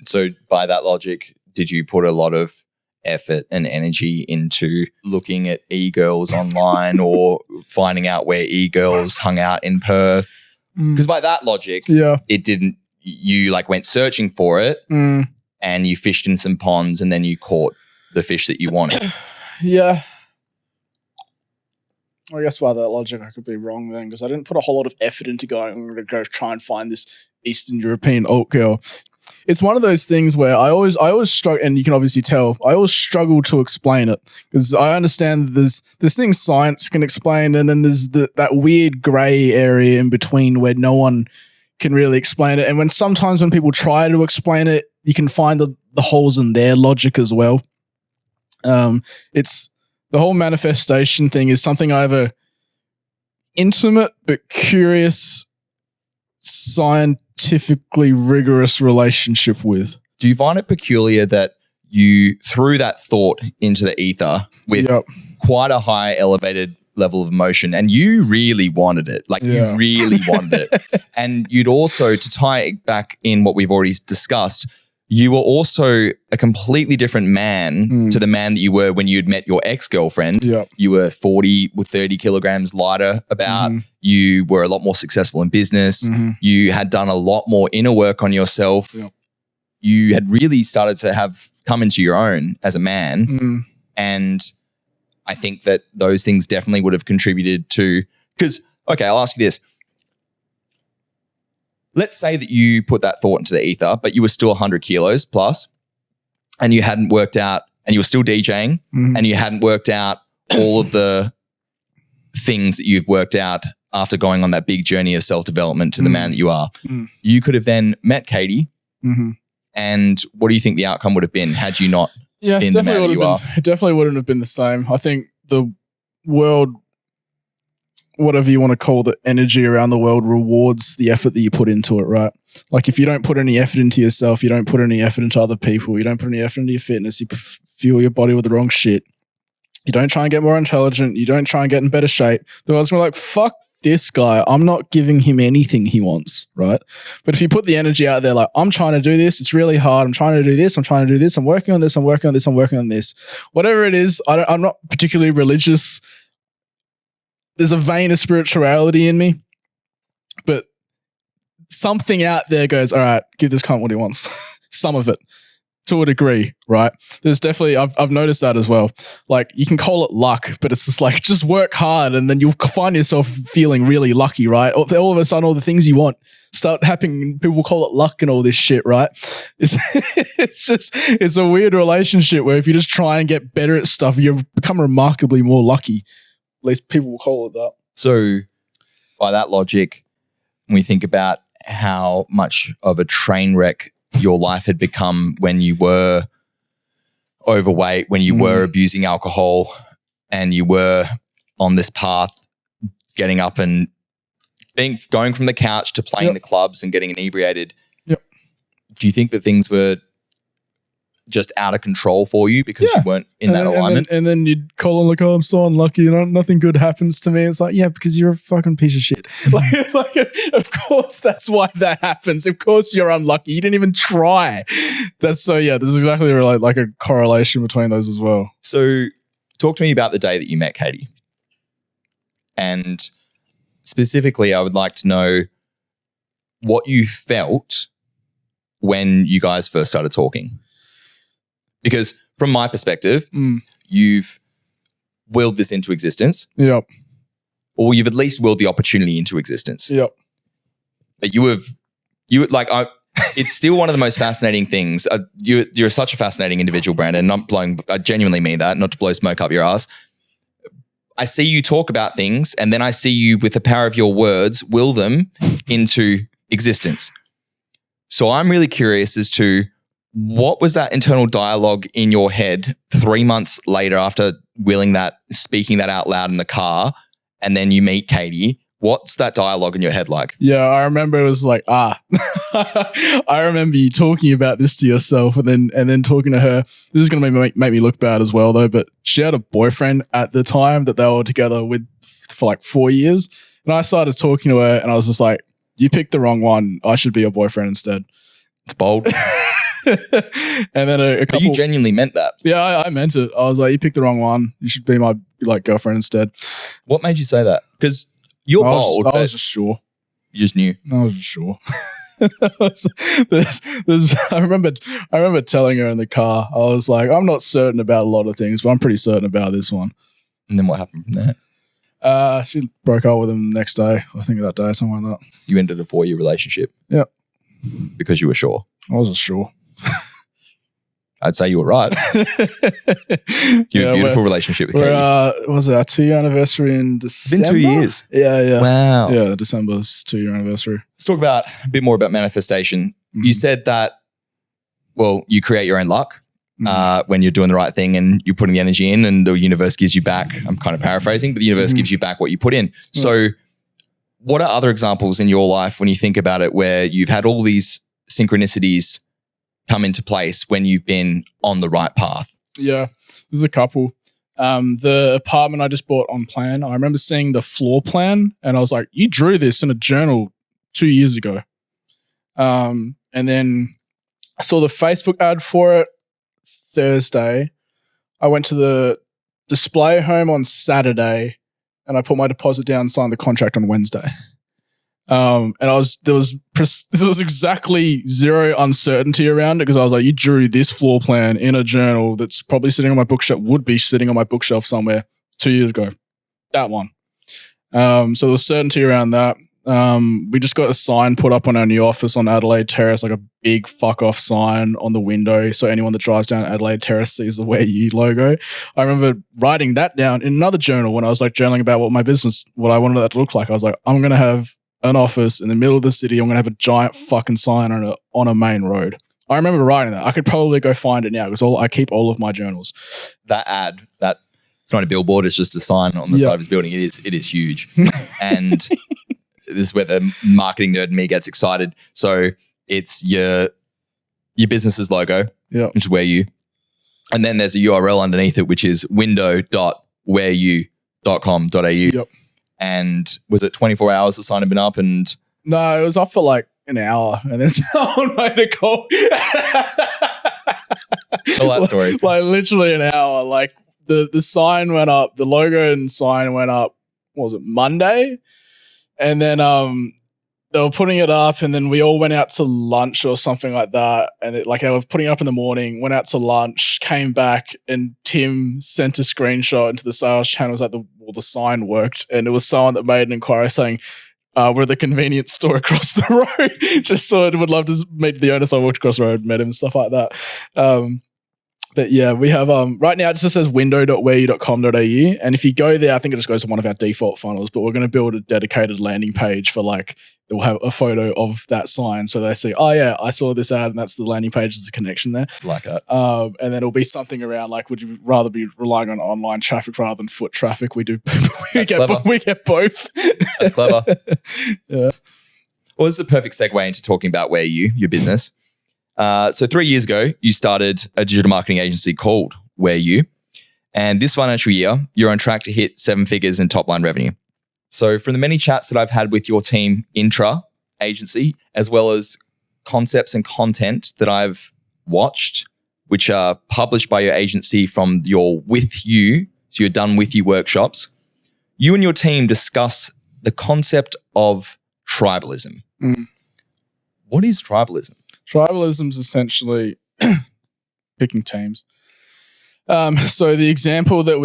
So by that logic, did you put a lot of effort and energy into looking at e-girls online or finding out where e-girls hung out in Perth? Because by that logic, it didn't, you like went searching for it and you fished in some ponds and then you caught the fish that you wanted. Yeah. I guess by that logic, I could be wrong then, because I didn't put a whole lot of effort into going, I'm going to go try and find this Eastern European alt girl. It's one of those things where I always struggle, and you can obviously tell, I always struggle to explain it, because I understand there's things science can explain, and then there's that weird gray area in between where no one can really explain it. And sometimes when people try to explain it, you can find the holes in their logic as well. It's the whole manifestation thing is something I have a intimate but curious, scientifically rigorous relationship with. Do you find it peculiar that you threw that thought into the ether with quite a high elevated level of emotion and you really wanted it? Like you really wanted it. And you'd also, to tie it back in what we've already discussed, you were also a completely different man to the man that you were when you'd met your ex-girlfriend. You were 40 with 30 kilograms lighter about. You were a lot more successful in business. You had done a lot more inner work on yourself. You had really started to have come into your own as a man. And I think that those things definitely would have contributed to, because, okay, I'll ask you this. Let's say that you put that thought into the ether, but you were still 100 kilos plus and you hadn't worked out, and you were still DJing and you hadn't worked out all of the things that you've worked out after going on that big journey of self-development to the man that you are. You could have then met Katie and what do you think the outcome would have been had you not been the man that you are? It definitely wouldn't have been the same. I think the world, whatever you want to call the energy around the world, rewards the effort that you put into it, right? Like if you don't put any effort into yourself, you don't put any effort into other people, you don't put any effort into your fitness, you fuel your body with the wrong shit. You don't try and get more intelligent, you don't try and get in better shape. The world's going to be like, fuck this guy, I'm not giving him anything he wants, right? But if you put the energy out there, like, I'm trying to do this, it's really hard, I'm trying to do this, I'm trying to do this, I'm working on this, I'm working on this, I'm working on this. Whatever it is, I'm not particularly religious. There's a vein of spirituality in me, but something out there goes, all right, give this cunt what he wants. Some of it, to a degree, right? There's definitely, I've noticed that as well. Like you can call it luck, but it's just like, just work hard and then you'll find yourself feeling really lucky, right? All of a sudden, all the things you want start happening. People call it luck and all this shit, right? It's a weird relationship where if you just try and get better at stuff, you become remarkably more lucky. At least people will call it that. So by that logic, when we think about how much of a train wreck your life had become when you were overweight, when you were abusing alcohol and you were on this path, getting up and going from the couch to playing the clubs and getting inebriated. Do you think that things were just out of control for you because you weren't in that alignment? And then you'd call them like, oh, I'm so unlucky and nothing good happens to me. It's like, yeah, because you're a fucking piece of shit. like, of course, that's why that happens. Of course you're unlucky. You didn't even try. There's exactly like a correlation between those as well. So talk to me about the day that you met Katie. And specifically, I would like to know what you felt when you guys first started talking. Because from my perspective, you've willed this into existence. Yep. Or you've at least willed the opportunity into existence. Yep. But it's still one of the most fascinating things. You're such a fascinating individual, Brandon. I genuinely mean that, not to blow smoke up your ass. I see you talk about things and then I see you with the power of your words, will them into existence. So I'm really curious as to what was that internal dialogue in your head 3 months later after speaking that out loud in the car, and then you meet Katie? What's that dialogue in your head like? Yeah, I remember it was like, I remember you talking about this to yourself and then talking to her. This is going to make me look bad as well though, but she had a boyfriend at the time that they were together with for like 4 years. And I started talking to her and I was just like, you picked the wrong one. I should be your boyfriend instead. It's bold. And then a couple. But you genuinely meant that. Yeah, I meant it. I was like, you picked the wrong one. You should be my like girlfriend instead. What made you say that? Because you're bold. I was just sure. You just knew. I was just sure. I remember telling her in the car, I was like, I'm not certain about a lot of things, but I'm pretty certain about this one. And then what happened from there? She broke up with him the next day. I think that day, something like that. You ended a 4-year relationship. Yep. Because you were sure. I wasn't sure. I'd say you were right. You had a beautiful relationship with Katie. Was it our 2-year anniversary in December? It's been 2 years. Yeah. Wow. Yeah, December's 2-year anniversary. Let's talk about a bit more about manifestation. Mm-hmm. You said that, well, you create your own luck when you're doing the right thing and you're putting the energy in and the universe gives you back. I'm kind of paraphrasing, but the universe gives you back what you put in. So what are other examples in your life when you think about it where you've had all these synchronicities come into place when you've been on the right path? Yeah, there's a couple. The apartment I just bought on plan, I remember seeing the floor plan and I was like, you drew this in a journal 2 years ago. And then I saw the Facebook ad for it Thursday. I went to the display home on Saturday and I put my deposit down, signed the contract on Wednesday. And there was exactly zero uncertainty around it because I was like, you drew this floor plan in a journal that's probably sitting on my bookshelf, would be sitting on my bookshelf somewhere 2 years ago. That one. So there was certainty around that. We just got a sign put up on our new office on Adelaide Terrace, like a big fuck off sign on the window. So anyone that drives down Adelaide Terrace sees the Where You logo. I remember writing that down in another journal when I was like journaling about what I wanted that to look like. I was like, I'm going to have an office in the middle of the city. I'm going to have a giant fucking sign on a main road. I remember writing that. I could probably go find it now because I keep all of my journals. That ad, it's not a billboard. It's just a sign on the side of his building. It is huge. And this is where the marketing nerd in me gets excited. So it's your business's logo, which is Where You. And then there's a URL underneath it, which is window.whereyou.com.au. Yep. And was it 24 hours the sign had been up? And no, it was up for like an hour and then someone made a call. Tell that story. Like literally an hour. Like the sign went up, the logo and sign went up, what was it, Monday? And then they were putting it up and then we all went out to lunch or something like that. And they were putting it up in the morning, went out to lunch, came back and Tim sent a screenshot into the sales channels that the sign worked. And it was someone that made an inquiry saying, we're the convenience store across the road. Just so I would love to meet the owner. So I walked across the road, met him and stuff like that. But yeah, we have right now it just says window.whereyou.com.au. And if you go there, I think it just goes to one of our default funnels, but we're going to build a dedicated landing page for it will have a photo of that sign. So they see, oh yeah, I saw this ad and that's the landing page. There's a connection there. Like that. And then it'll be something around would you rather be relying on online traffic rather than foot traffic? We do. we get both. That's clever. Yeah. Well, this is a perfect segue into talking about Where You, your business. So 3 years ago, you started a digital marketing agency called Where You. And this financial year, you're on track to hit 7 figures in top line revenue. So from the many chats that I've had with your team intra-agency, as well as concepts and content that I've watched, which are published by your agency from your With You, so your Done With You workshops, you and your team discuss the concept of tribalism. Mm. What is tribalism? Tribalism is essentially picking teams. So the example that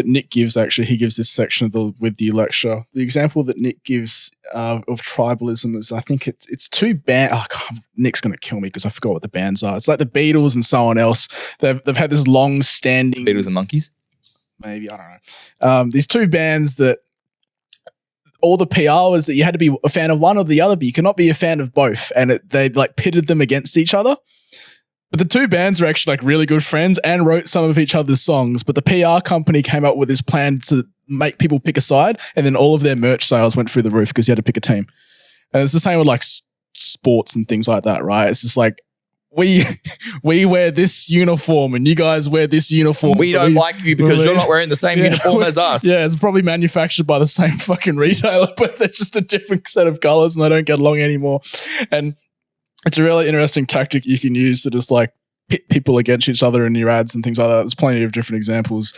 Nick gives, actually, he gives this section of the With You lecture. The example that Nick gives of tribalism is, I think it's two bands. Oh, God, Nick's going to kill me because I forgot what the bands are. It's like the Beatles and someone else. They've had this long-standing... Beatles and Monkeys? Maybe, I don't know. These two bands that all the PR was that you had to be a fan of one or the other, but you cannot be a fan of both. And they pitted them against each other. But the two bands are actually really good friends and wrote some of each other's songs. But the PR company came up with this plan to make people pick a side, and then all of their merch sales went through the roof because you had to pick a team. And it's the same with sports and things like that, right? It's just we wear this uniform and you guys wear this uniform. We don't like you because you're not wearing the same uniform as us. Yeah, it's probably manufactured by the same fucking retailer, but they're just a different set of colors and they don't get along anymore. And it's a really interesting tactic you can use to just like pit people against each other in your ads and things like that. There's plenty of different examples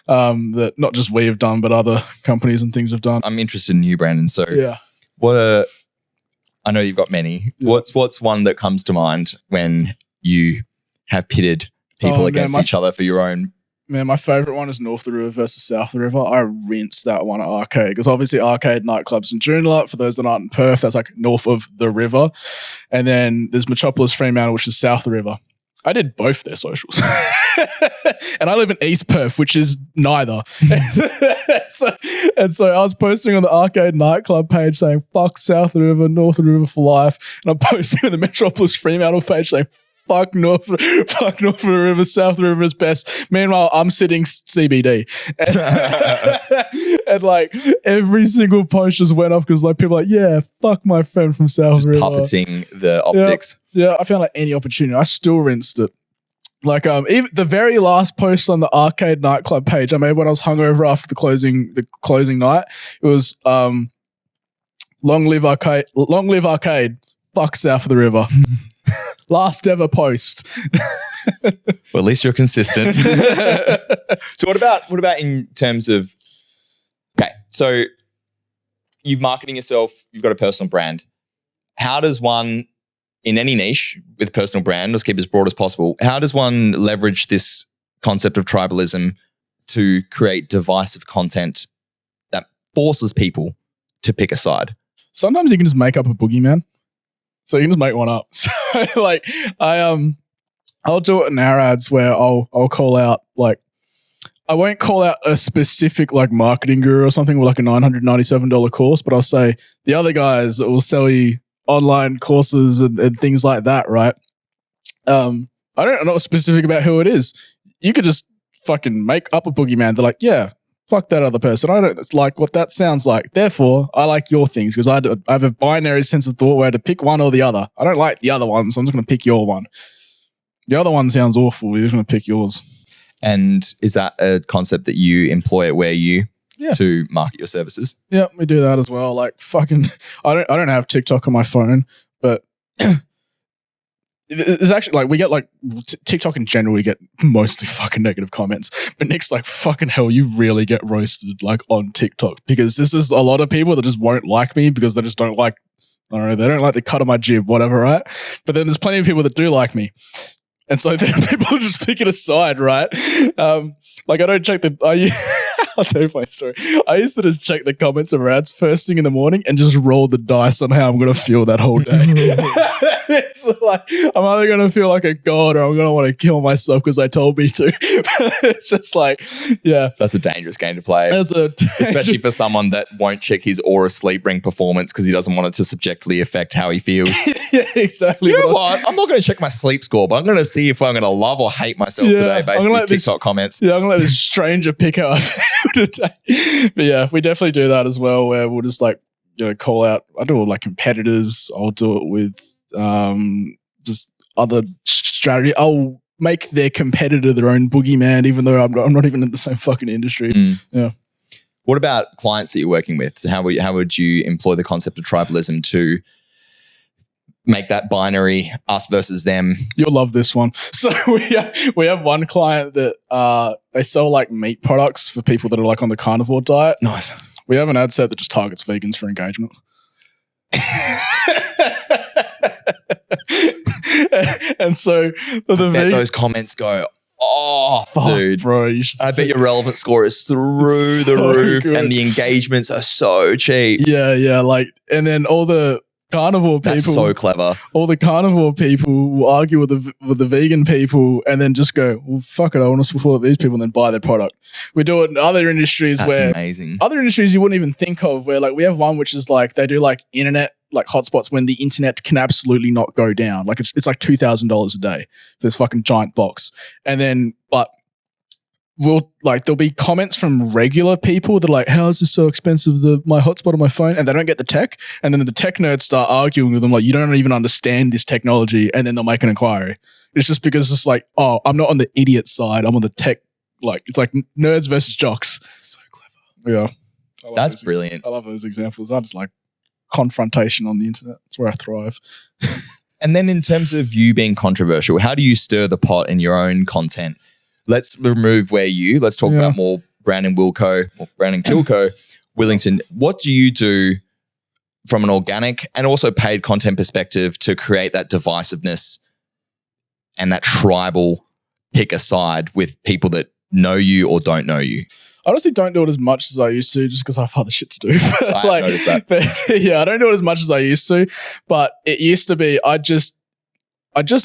that not just we have done, but other companies and things have done. I'm interested in you, Brandon. So Yeah. I know you've got many. Yeah. What's one that comes to mind when you have pitted people against each other for your own? Man, my favorite one is North of the River versus South of the River. I rinse that one at Arcade because obviously Arcade nightclubs in Joondalup. For those that aren't in Perth, that's like north of the river. And then there's Metropolis Fremantle, which is south of the river. I did both their socials. And I live in East Perth, which is neither. and so I was posting on the Arcade nightclub page saying, fuck South of the River, North of the River for life. And I'm posting on the Metropolis Fremantle page saying, fuck North of the River, South of the River is best. Meanwhile, I'm sitting CBD. And like every single post just went off because like people are like, yeah, fuck my friend from South of the River. Puppeting the optics. Yeah, I found like any opportunity. I still rinsed it. Like even the very last post on the Arcade nightclub page I made when I was hungover after the closing night, it was long live Arcade, fuck South of the River. Last ever post. Well, at least you're consistent. So what about in terms of, okay, so you're marketing yourself, you've got a personal brand. How does one, in any niche with personal brand, let's keep it as broad as possible, how does one leverage this concept of tribalism to create divisive content that forces people to pick a side? Sometimes you can just make up a boogeyman. So you can just make one up. So like I'll do it in our ads where I'll call out like, I won't call out a specific like marketing guru or something with like a $997 course, but I'll say the other guys that will sell you online courses and things like that, right? I'm not specific about who it is. You could just fucking make up a boogeyman. They're like, yeah, fuck that other person. I don't like what that sounds like. Therefore, I like your things because I have a binary sense of thought where to pick one or the other. I don't like the other one, so I'm just going to pick your one. The other one sounds awful. We're just going to pick yours. And is that a concept that you employ at Where You to market your services? Yeah, we do that as well. Like fucking, I don't have TikTok on my phone, but it's actually like we get like TikTok in general, we get mostly fucking negative comments. But Nick's like, fucking hell, you really get roasted like on TikTok because this is a lot of people that just won't like me because they just don't like, I don't know, they don't like the cut of my jib, whatever, right? But then there's plenty of people that do like me. And so then people just pick it aside, right? Like I don't check I'll tell you my story. I used to just check the comments of ads first thing in the morning and just roll the dice on how I'm going to feel that whole day. It's like, I'm either going to feel like a god or I'm going to want to kill myself because they told me to. It's just like, yeah. That's a dangerous game to play. Especially for someone that won't check his aura sleep ring performance because he doesn't want it to subjectively affect how he feels. Yeah, exactly. You know what? I'm not going to check my sleep score, but I'm going to see if I'm going to love or hate myself today based on these TikTok comments. Yeah, I'm going to let this stranger pick how I feel today. But yeah, we definitely do that as well where we'll just like, you know, call out, I do it with like competitors. I'll do it with just other strategy. I'll make their competitor their own boogeyman, even though I'm not even in the same fucking industry. Yeah. What about clients that you're working with? So how would you employ the concept of tribalism to make that binary us versus them? You'll love this one. So we have one client that they sell like meat products for people that are like on the carnivore diet. Nice. We have an ad set that just targets vegans for engagement. And so those comments go, oh, fuck, dude, bro! I bet your relevant score is through the roof, good. And the engagements are so cheap. Yeah, like, and then all the carnivore people, that's so clever. All the carnivore people will argue with the vegan people, and then just go, well, fuck it, I want to support these people, and then buy their product. We do it in other industries amazing. Other industries you wouldn't even think of, where like we have one which is like they do like internet like hotspots when the internet can absolutely not go down. Like it's like $2,000 a day for this fucking giant box. And then, but there'll be comments from regular people that are like, how is this so expensive, my hotspot on my phone? And they don't get the tech. And then the tech nerds start arguing with them like, you don't even understand this technology. And then they'll make an inquiry. It's just because it's like, oh, I'm not on the idiot side. I'm on the tech. Like, it's like nerds versus jocks. So clever. Yeah. That's brilliant. I love those examples. I just like confrontation on the internet. That's where I thrive. And then in terms of you being controversial, how do you stir the pot in your own content? Let's remove let's talk about more Brandon Kilco, Willington. What do you do from an organic and also paid content perspective to create that divisiveness and that tribal pick a side with people that know you or don't know you? I honestly don't do it as much as I used to just because I have other shit to do. I noticed that. But yeah, I don't do it as much as I used to. But it used to be I just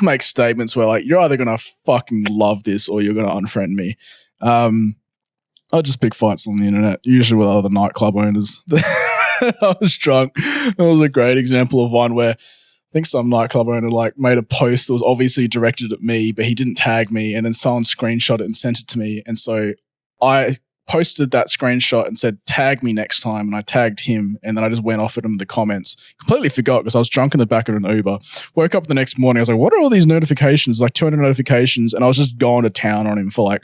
make statements where like, you're either going to fucking love this or you're going to unfriend me. I just pick fights on the internet, usually with other nightclub owners. I was drunk. That was a great example of one where I think some nightclub owner like made a post that was obviously directed at me, but he didn't tag me. And then someone screenshot it and sent it to me. And so I posted that screenshot and said, tag me next time. And I tagged him. And then I just went off at him in the comments. Completely forgot because I was drunk in the back of an Uber. Woke up the next morning. I was like, what are all these notifications? Like 200 notifications. And I was just going to town on him for like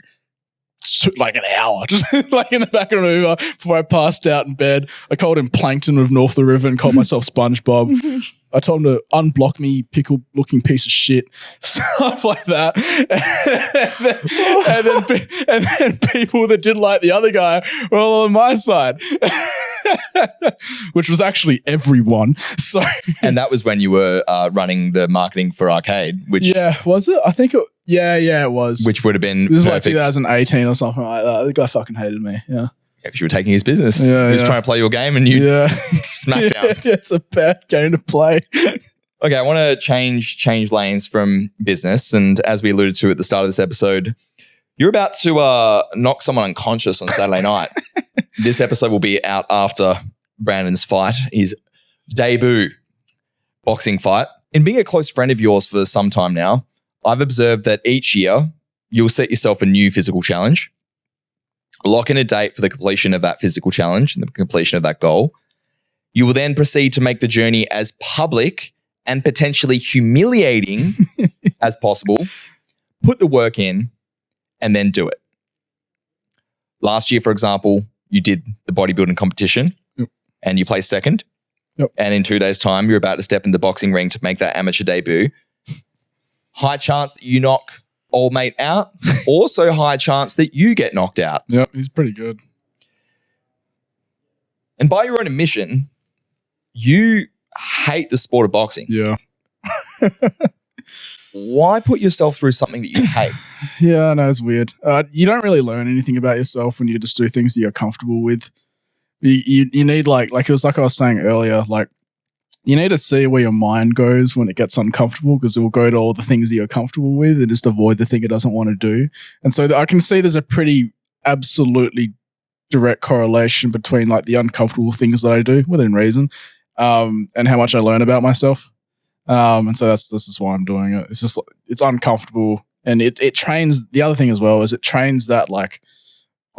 an hour, just like in the back of an Uber before I passed out in bed. I called him Plankton of North the River and called myself SpongeBob. I told him to unblock me, pickle looking piece of shit, stuff like that. And then people that didn't like the other guy were all on my side, which was actually everyone. So, and that was when you were running the marketing for Arcade, which was it? I think it. Yeah, it was. Which would have been this was like 2018 or something like that. The guy fucking hated me. Yeah. Yeah, because you were taking his business. He was trying to play your game and you smacked down. Yeah, it's a bad game to play. Okay, I want to change lanes from business. And as we alluded to at the start of this episode, you're about to knock someone unconscious on Saturday night. This episode will be out after Brandon's fight, his debut boxing fight. In being a close friend of yours for some time now, I've observed that each year you'll set yourself a new physical challenge, lock in a date for the completion of that physical challenge and the completion of that goal. You will then proceed to make the journey as public and potentially humiliating as possible, put the work in, and then do it. Last year, for example, you did the bodybuilding competition and you placed second. Yep. And in 2 days' time, you're about to step in the boxing ring to make that amateur debut. High chance that you knock old mate out. Also high chance that you get knocked out. Yep, he's pretty good. And by your own admission, you hate the sport of boxing. Yeah. Why put yourself through something that you hate? Yeah, I know, it's weird. You don't really learn anything about yourself when you just do things that you're comfortable with. You need like it was like I was saying earlier, like you need to see where your mind goes when it gets uncomfortable because it will go to all the things that you're comfortable with and just avoid the thing it doesn't want to do. And so I can see there's a pretty absolutely direct correlation between like the uncomfortable things that I do within reason and how much I learn about myself. And so this is why I'm doing it. It's just it's uncomfortable and it trains. The other thing as well is it trains that like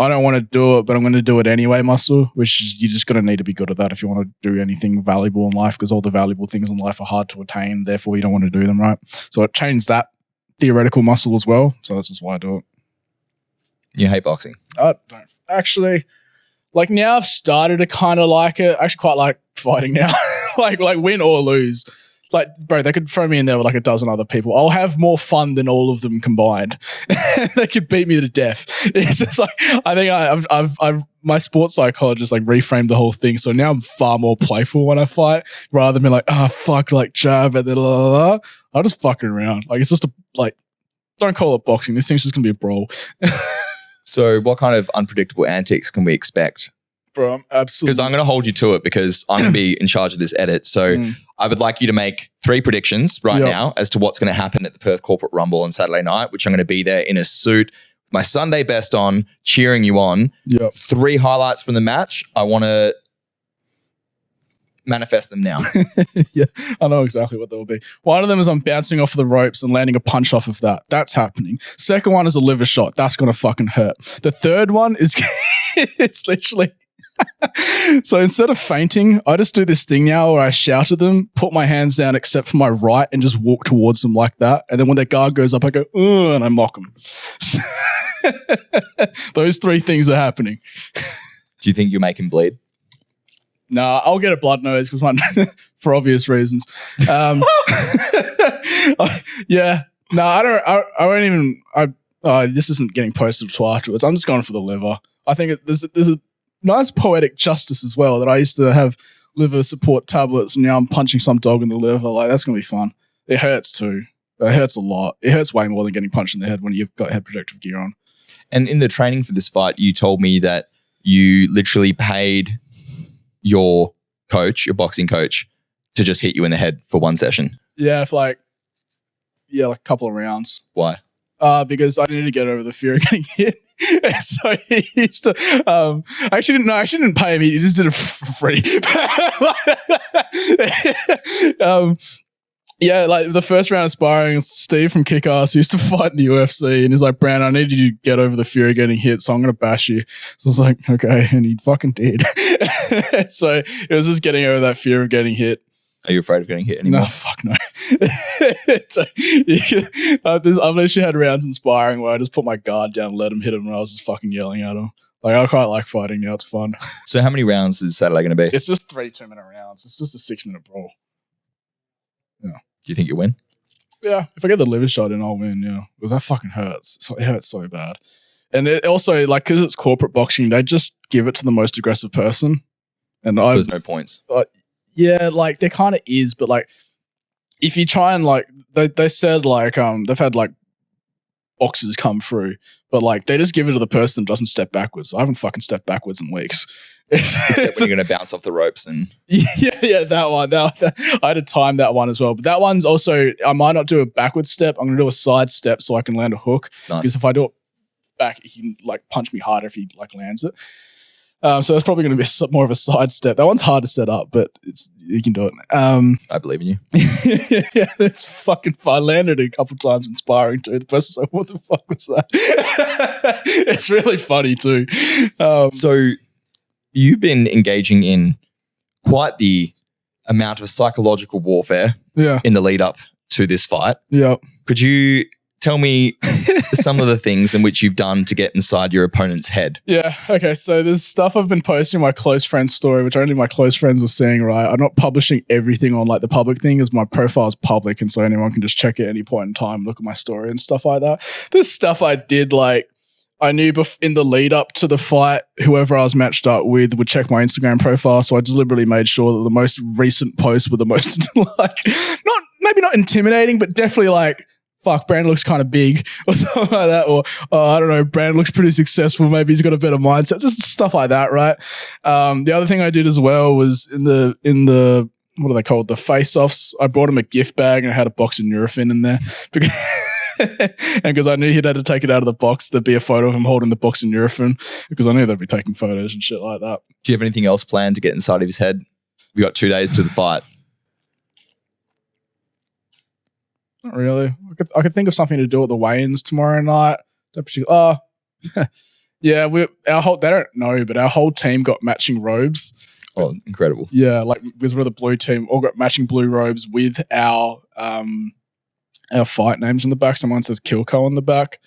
I don't want to do it, but I'm going to do it anyway muscle, which is, you're just going to need to be good at that if you want to do anything valuable in life because all the valuable things in life are hard to attain. Therefore, you don't want to do them, right? So it trains that theoretical muscle as well. So this is why I do it. You hate boxing? I don't. Actually, like now I've started to kind of like it. I actually quite like fighting now. like win or lose. Like, bro, they could throw me in there with like a dozen other people. I'll have more fun than all of them combined. They could beat me to death. It's just like, I think I've my sports psychologist like reframed the whole thing. So now I'm far more playful when I fight rather than being like, oh, fuck, like jab and then blah, blah, blah. I'll just fuck it around. Like, it's just don't call it boxing. This thing's just going to be a brawl. So what kind of unpredictable antics can we expect? Bro, absolutely. Because I'm going to hold you to it because I'm going to be in charge of this edit. So I would like you to make 3 predictions right now as to what's going to happen at the Perth Corporate Rumble on Saturday night, which I'm going to be there in a suit, my Sunday best on, cheering you on. Yep. 3 highlights from the match. I want to Manifest them now. Yeah, I know exactly what they will be. One of them is I'm bouncing off of the ropes and landing a punch off of that. That's happening. Second one is a liver shot. That's going to fucking hurt. The third one is, it's literally, so instead of fainting, I just do this thing now where I shout at them, put my hands down except for my right and just walk towards them like that. And then when their guard goes up, I go, ugh, and I mock them. Those three things are happening. Do you think you make him bleed? Nah, I'll get a blood nose because for obvious reasons. Yeah, no, I won't even. This isn't getting posted until afterwards. I'm just going for the liver. I think there's a nice poetic justice as well that I used to have liver support tablets, and now I'm punching some dog in the liver. Like that's gonna be fun. It hurts too. It hurts a lot. It hurts way more than getting punched in the head when you've got head protective gear on. And in the training for this fight, you told me that you literally paid your coach, your boxing coach, to just hit you in the head for one session. Yeah, for like a couple of rounds. Why? Because I needed to get over the fear of getting hit. So he used to. I actually didn't pay him. He just did it for free. Yeah, like the first round of sparring, Steve from Kick-Ass used to fight in the UFC, and he's like, Brandon, I need you to get over the fear of getting hit, so I'm going to bash you. So I was like, okay, and he fucking did. So it was just getting over that fear of getting hit. Are you afraid of getting hit anymore? No, fuck no. So, I've literally had rounds in sparring where I just put my guard down and let him hit him, and I was just fucking yelling at him. Like, I quite like fighting now. It's fun. So how many rounds is Saturday going to be? It's just 3 2-minute rounds. It's just a 6-minute brawl. Yeah. Do you think you win? Yeah, if I get the liver shot in, I'll win, yeah. Because that fucking hurts. It hurts so bad. And it also, like, because it's corporate boxing, they just give it to the most aggressive person. And so there's no points? Yeah, like, there kind of is, but, like, if you try and, like, they said, like, they've had, like, boxers come through, but, like, they just give it to the person that doesn't step backwards. I haven't fucking stepped backwards in weeks. Except when you're going to bounce off the ropes and yeah, that one. I had to time that one as well, but that one's also, I might not do a backwards step. I'm going to do a side step so I can land a hook. Nice. Because if I do it back, he can like punch me harder if he like lands it. So that's probably going to be more of a side step. That one's hard to set up, but you can do it. I believe in you. Yeah, it's fucking fun. I landed it a couple times in sparring too. The person's like, "What the fuck was that?" It's really funny too. So you've been engaging in quite the amount of psychological warfare in the lead up to this fight. Yeah. Could you tell me some of the things in which you've done to get inside your opponent's head? Yeah. Okay. So there's stuff I've been posting in my close friends story, which only my close friends are seeing, right? I'm not publishing everything on like the public thing as my profile is public. And so anyone can just check it at any point in time, look at my story and stuff like that. There's stuff I did like, I knew in the lead up to the fight, whoever I was matched up with would check my Instagram profile. So I deliberately made sure that the most recent posts were the most like, maybe not intimidating, but definitely like, fuck, Brandon looks kind of big or something like that. Or, I don't know, Brandon looks pretty successful. Maybe he's got a better mindset. Just stuff like that, right? The other thing I did as well was in the what are they called? The face-offs. I brought him a gift bag and I had a box of Nurofen in there. And because I knew he'd had to take it out of the box, there'd be a photo of him holding the box of Nurofen because I knew they'd be taking photos and shit like that. Do you have anything else planned to get inside of his head? We got 2 days to the fight. Not really. I could think of something to do at the weigh-ins tomorrow night. Yeah, they don't know, but our whole team got matching robes. Oh, incredible. Yeah, like because we're the blue team, all got matching blue robes with our fight names on the back. Someone says Kilco on the back.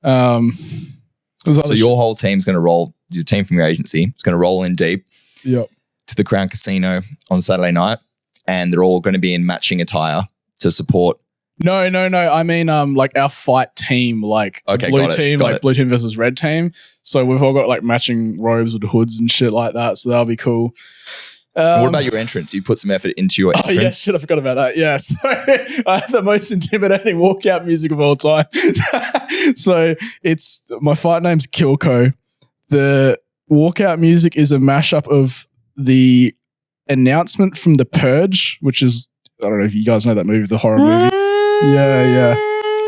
So your whole team's going to roll, your team from your agency is going to roll in deep to the Crown Casino on Saturday night, and they're all going to be in matching attire to support. No. I mean, like our fight team, like blue team, like blue team versus red team. So we've all got like matching robes with hoods and shit like that. So that'll be cool. What about your entrance? You put some effort into your entrance. Oh yeah, shit, I forgot about that. Yeah, so I have the most intimidating walkout music of all time. So it's my fight name's Kilco. The walkout music is a mashup of the announcement from The Purge, which is, I don't know if you guys know that movie, the horror movie. Yeah.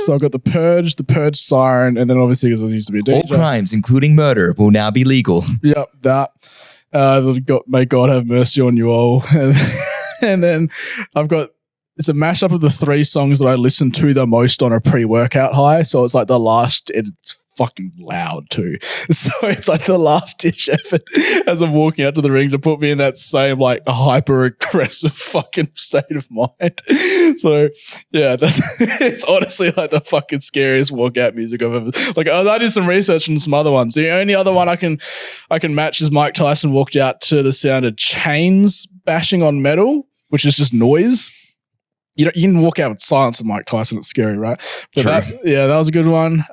So I've got The Purge siren, and then obviously because I used to be a DJ. All crimes, including murder, will now be legal. Yep, that. May God have mercy on you all. And then it's a mashup of the 3 songs that I listen to the most on a pre-workout high. So it's like it's fucking loud too. So it's like the last ditch effort as I'm walking out to the ring to put me in that same like hyper aggressive fucking state of mind. So yeah, it's honestly like the fucking scariest walkout music I've ever. Like I did some research on some other ones. The only other one I can match is Mike Tyson walked out to the sound of chains bashing on metal, which is just noise. You can walk out with silence of Mike Tyson. It's scary, right? But that was a good one.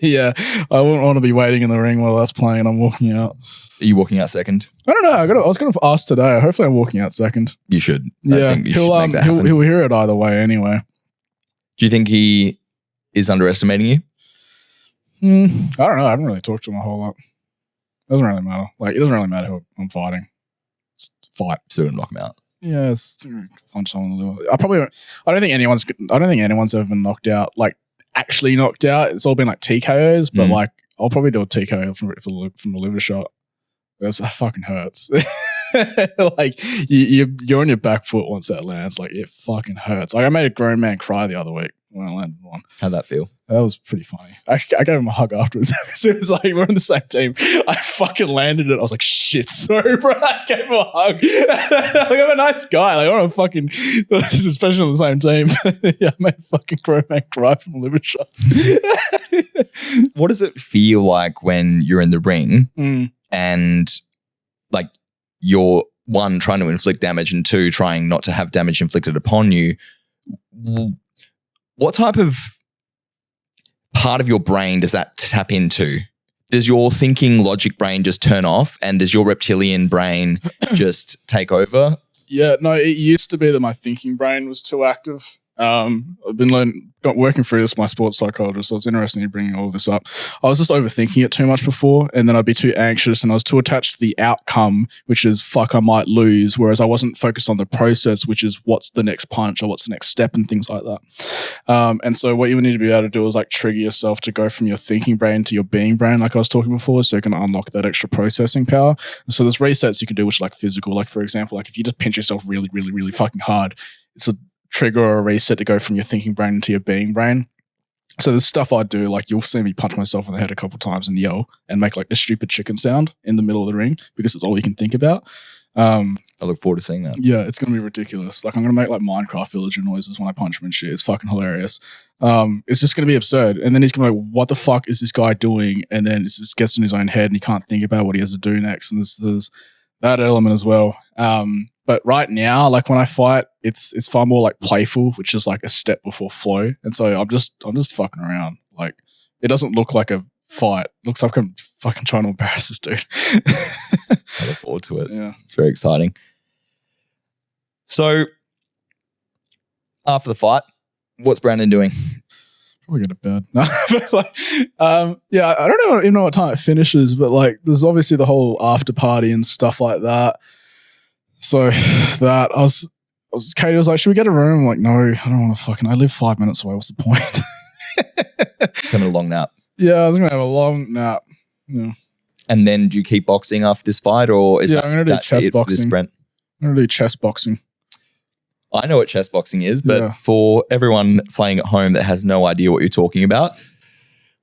Yeah, I wouldn't want to be waiting in the ring while that's playing and I'm walking out. Are you walking out second? I don't know. I was going to ask today. Hopefully I'm walking out second. You should. Yeah, I think you should make that happen. He'll hear it either way anyway. Do you think he is underestimating you? I don't know. I haven't really talked to him a whole lot. Doesn't really matter. Like, it doesn't really matter who I'm fighting. Just fight. So knock him out. Yeah, it's punch someone. I don't think anyone's ever been knocked out. Like, actually knocked out. It's all been like TKOs, but like I'll probably do a TKO from a liver shot. That fucking hurts. Like you're on your back foot once that lands. Like it fucking hurts. Like I made a grown man cry the other week when I landed one. How'd that feel? That was pretty funny. I gave him a hug afterwards. It was like we're on the same team. I fucking landed it. I was like, shit, sorry, bro. I gave him a hug. Like I'm a nice guy. Like I want to fucking, especially on the same team. Yeah, I made a fucking grown man cry from a liver shot. What does it feel like when you're in the ring and like you're one trying to inflict damage and two trying not to have damage inflicted upon you? What type of part of your brain does that tap into? Does your thinking logic brain just turn off and does your reptilian brain just take over? Yeah, no, it used to be that my thinking brain was too active. I've been working through this with my sports psychologist, so it's interesting you bringing all this up. I was just overthinking it too much before, and then I'd be too anxious, and I was too attached to the outcome, which is fuck, I might lose, whereas I wasn't focused on the process, which is what's the next punch or what's the next step and things like that. And so what you would need to be able to do is like trigger yourself to go from your thinking brain to your being brain, like I was talking before, so you can unlock that extra processing power. And so there's resets you can do, which are like physical, like for example, like if you just pinch yourself really, really, really fucking hard, it's a trigger or a reset to go from your thinking brain into your being brain. So the stuff I do, like you'll see me punch myself in the head a couple of times and yell and make like a stupid chicken sound in the middle of the ring because it's all you can think about. I look forward to seeing that. Yeah, it's going to be ridiculous. Like I'm going to make like Minecraft villager noises when I punch him and shit. It's fucking hilarious. It's just going to be absurd. And then he's going to be like, what the fuck is this guy doing? And then it just gets in his own head and he can't think about what he has to do next. And there's that element as well. But right now, like when I fight, it's far more like playful, which is like a step before flow. And so I'm just fucking around. Like it doesn't look like a fight. It looks like I'm fucking trying to embarrass this dude. I look forward to it. Yeah. It's very exciting. So after the fight, what's Brandon doing? Probably go to bed. No, but like, yeah, I don't even know what time it finishes, but like there's obviously the whole after party and stuff like that. So that Katie was like, should we get a room? I'm like, no, I don't want to fucking, I live 5 minutes away. What's the point? Just having a long nap. Yeah, I was going to have a long nap. Yeah. And then do you keep boxing after this fight or is I'm going to do chest boxing. I'm going to do chest boxing. I know what chest boxing is, but for everyone playing at home that has no idea what you're talking about.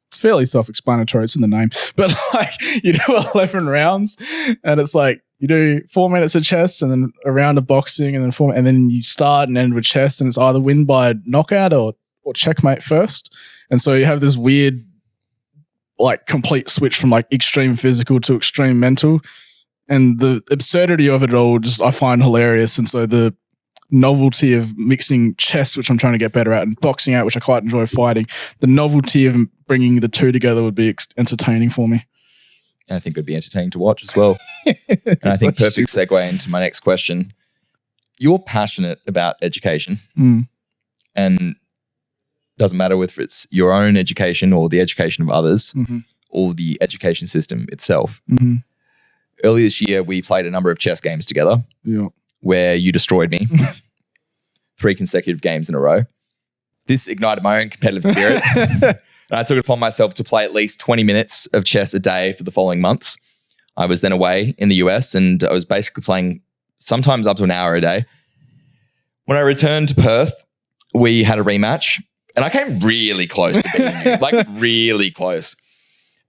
It's fairly self-explanatory. It's in the name. But like you do 11 rounds and it's like, you do 4 minutes of chest and then a round of boxing and then you start and end with chest and it's either win by knockout or checkmate first. And so you have this weird like complete switch from like extreme physical to extreme mental. And the absurdity of it all just I find hilarious. And so the novelty of mixing chess, which I'm trying to get better at, and boxing out, which I quite enjoy fighting, the novelty of bringing the two together would be entertaining for me. I think it would be entertaining to watch as well. And I think perfect segue into my next question. You're passionate about education and doesn't matter whether it's your own education or the education of others or the education system itself. Earlier this year, we played a number of chess games together where you destroyed me 3 consecutive games in a row. This ignited my own competitive spirit. And I took it upon myself to play at least 20 minutes of chess a day for the following months. I was then away in the US and I was basically playing sometimes up to an hour a day. When I returned to Perth, we had a rematch and I came really close to beating you, like really close.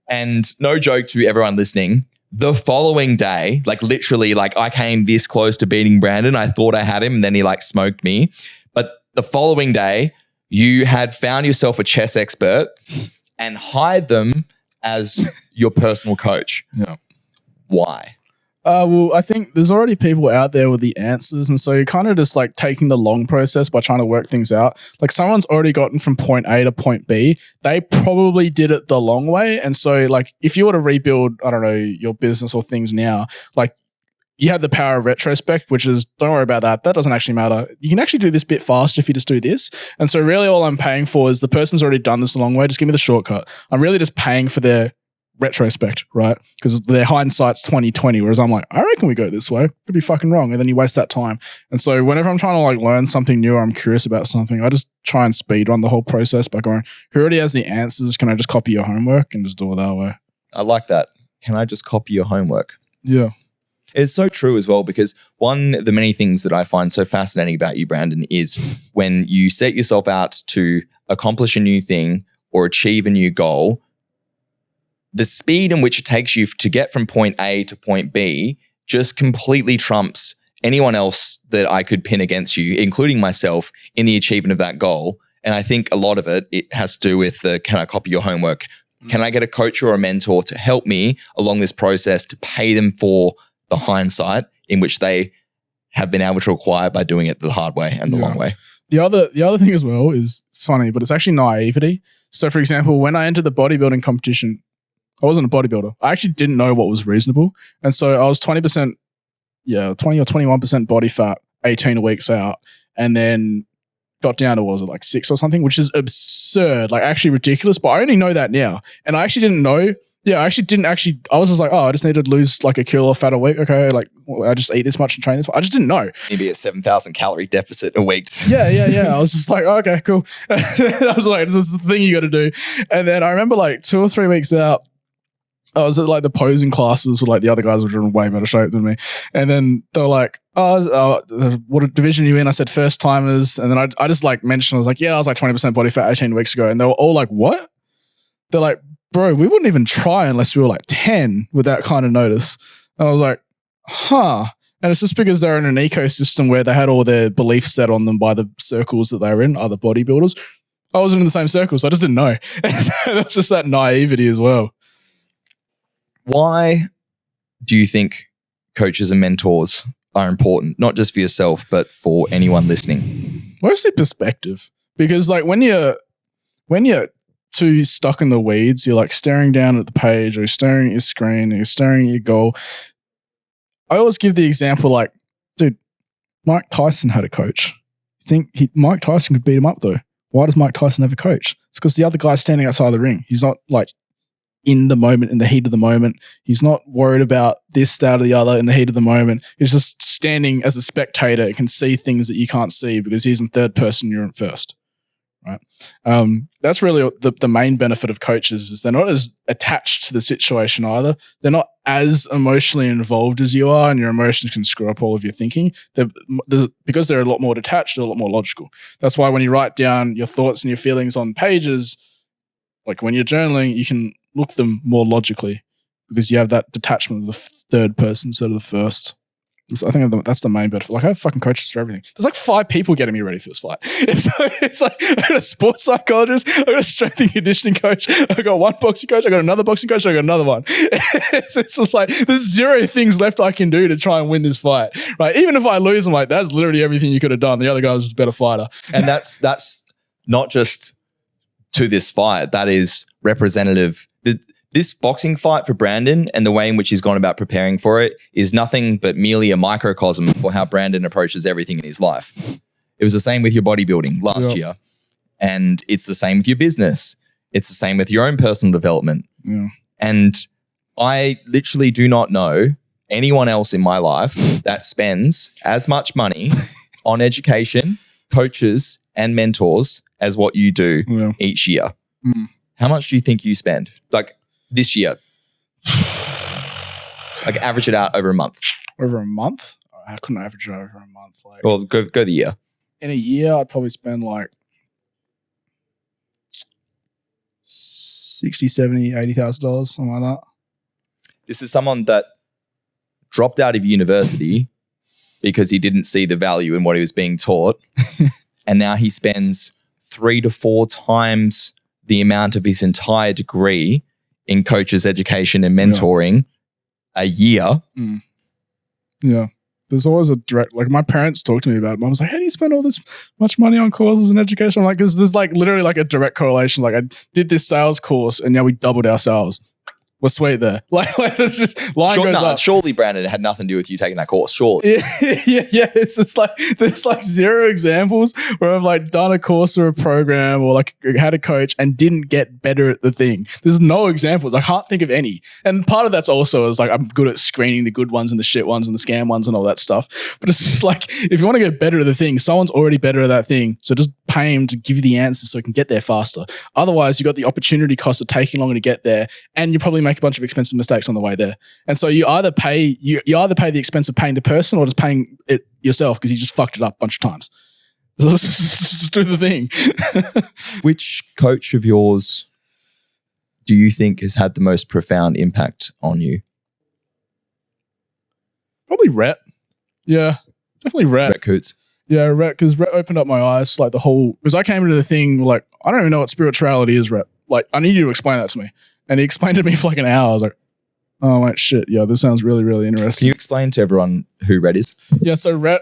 And no joke to everyone listening, the following day, like literally, like I came this close to beating Brandon. I thought I had him and then he like smoked me. But the following day, you had found yourself a chess expert and hired them as your personal coach. Yeah. Why? Well, I think there's already people out there with the answers. And so you're kind of just like taking the long process by trying to work things out. Like someone's already gotten from point A to point B. They probably did it the long way. And so like if you were to rebuild, I don't know, your business or things now, like you have the power of retrospect, which is, don't worry about that. That doesn't actually matter. You can actually do this bit faster if you just do this. And so really all I'm paying for is the person's already done this a long way. Just give me the shortcut. I'm really just paying for their retrospect, right? Because their hindsight's 2020, whereas I'm like, I reckon we go this way. Could be fucking wrong. And then you waste that time. And so whenever I'm trying to like learn something new or I'm curious about something, I just try and speed run the whole process by going, who already has the answers? Can I just copy your homework and just do it that way? I like that. Can I just copy your homework? Yeah. It's so true as well because one of the many things that I find so fascinating about you, Brandon, is when you set yourself out to accomplish a new thing or achieve a new goal, the speed in which it takes you to get from point A to point B just completely trumps anyone else that I could pin against you, including myself, in the achievement of that goal. And I think a lot of it has to do with the, can I copy your homework? Can I get a coach or a mentor to help me along this process to pay them for the hindsight in which they have been able to acquire by doing it the hard way and the long way? The other thing as well is, it's funny, but it's actually naivety. So for example, when I entered the bodybuilding competition, I wasn't a bodybuilder. I actually didn't know what was reasonable. And so I was 20% or 21% body fat 18 weeks out. And then got down to, what was it, like 6 or something, which is absurd, like actually ridiculous. But I only know that now. And I actually didn't know. Yeah, I was just like, oh, I just need to lose like a kilo of fat a week. Okay, like I just eat this much and train this much. I just didn't know. Maybe a 7,000 calorie deficit a week. Yeah. I was just like, oh, okay, cool. I was like, this is the thing you got to do. And then I remember like 2 or 3 weeks out, I was at like the posing classes with like the other guys were in way better shape than me. And then they were like, oh, what division are you in? I said first timers. And then I just like mentioned, I was like, yeah, I was like 20% body fat 18 weeks ago. And they were all like, what? They're like, bro, we wouldn't even try unless we were like 10 with that kind of notice. And I was like, huh. And it's just because they're in an ecosystem where they had all their beliefs set on them by the circles that they were in, other bodybuilders. I wasn't in the same circle, so I just didn't know. So that's just that naivety as well. Why do you think coaches and mentors are important, not just for yourself, but for anyone listening? Mostly perspective. Because like when you're too stuck in the weeds, you're like staring down at the page or you're staring at your screen or you're staring at your goal. I always give the example like, dude, Mike Tyson had a coach. You think Mike Tyson could beat him up though? Why does Mike Tyson have a coach? It's because the other guy's standing outside the ring. He's not like in the moment, in the heat of the moment. He's not worried about this, that, or the other in the heat of the moment. He's just standing as a spectator and can see things that you can't see because he's in third person, you're in first. Right. That's really the main benefit of coaches is they're not as attached to the situation either. They're not as emotionally involved as you are, and your emotions can screw up all of your thinking. Because they're a lot more detached, they're a lot more logical. That's why when you write down your thoughts and your feelings on pages, like when you're journaling, you can look them more logically because you have that detachment of the third person instead of the first. So I think that's the main benefit. Like I have fucking coaches for everything. There's like 5 people getting me ready for this fight. It's like I got a sports psychologist, I got a strength and conditioning coach, I got one boxing coach, I got another boxing coach, I got another one. It's just like there's 0 things left I can do to try and win this fight. Right? Even if I lose, I'm like, that's literally everything you could have done. The other guy was just a better fighter. And that's not just to this fight. That is representative. This boxing fight for Brandon and the way in which he's gone about preparing for it is nothing but merely a microcosm for how Brandon approaches everything in his life. It was the same with your bodybuilding last year. And it's the same with your business. It's the same with your own personal development. Yeah. And I literally do not know anyone else in my life that spends as much money on education, coaches, and mentors as what you do each year. How much do you think you spend? Like, this year, Like average it out over a month. Over a month? I couldn't average it over a month. Like, Well, go the year. in a year, I'd probably spend like 60, 70, $80,000, something like that. This is someone that dropped out of university because he didn't see the value in what he was being taught. And now he spends 3 to 4 times the amount of his entire degree in coaches education and mentoring a year. Yeah. There's always a direct, like my parents talk to me about it. Mom was like, how do you spend all this much money on courses and education? I'm like, because there's like literally like a direct correlation. Like I did this sales course and now we doubled our sales. We're sweet there. Like it's just line goes up. Surely, Brandon, it had nothing to do with you taking that course. Surely. Yeah. It's just like there's like 0 examples where I've like done a course or a program or like had a coach and didn't get better at the thing. There's no examples. I can't think of any. And part of that's also is like I'm good at screening the good ones and the shit ones and the scam ones and all that stuff. But it's just like if you want to get better at the thing, someone's already better at that thing. So just pay him to give you the answers so you can get there faster. Otherwise, you got the opportunity cost of taking longer to get there, and you probably make a bunch of expensive mistakes on the way there. And so you either pay the expense of paying the person or just paying it yourself because you just fucked it up a bunch of times. Just do the thing. Which coach of yours do you think has had the most profound impact on you? Probably Rhett. Yeah, definitely Rhett. Rhett Coots. Yeah, Rhett, because Rhett opened up my eyes, like the whole, because I came into the thing like, I don't even know what spirituality is, Rhett. Like, I need you to explain that to me. And he explained it to me for like an hour. I was like, oh, wait, shit. Yeah, this sounds really, really interesting. Can you explain to everyone who Rhett is? Yeah, so Rhett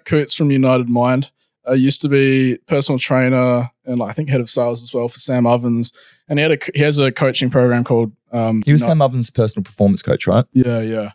Coots from United Mind used to be personal trainer and like, I think head of sales as well for Sam Ovens. And he has a coaching program called... he was Sam Ovens' personal performance coach, right? Yeah.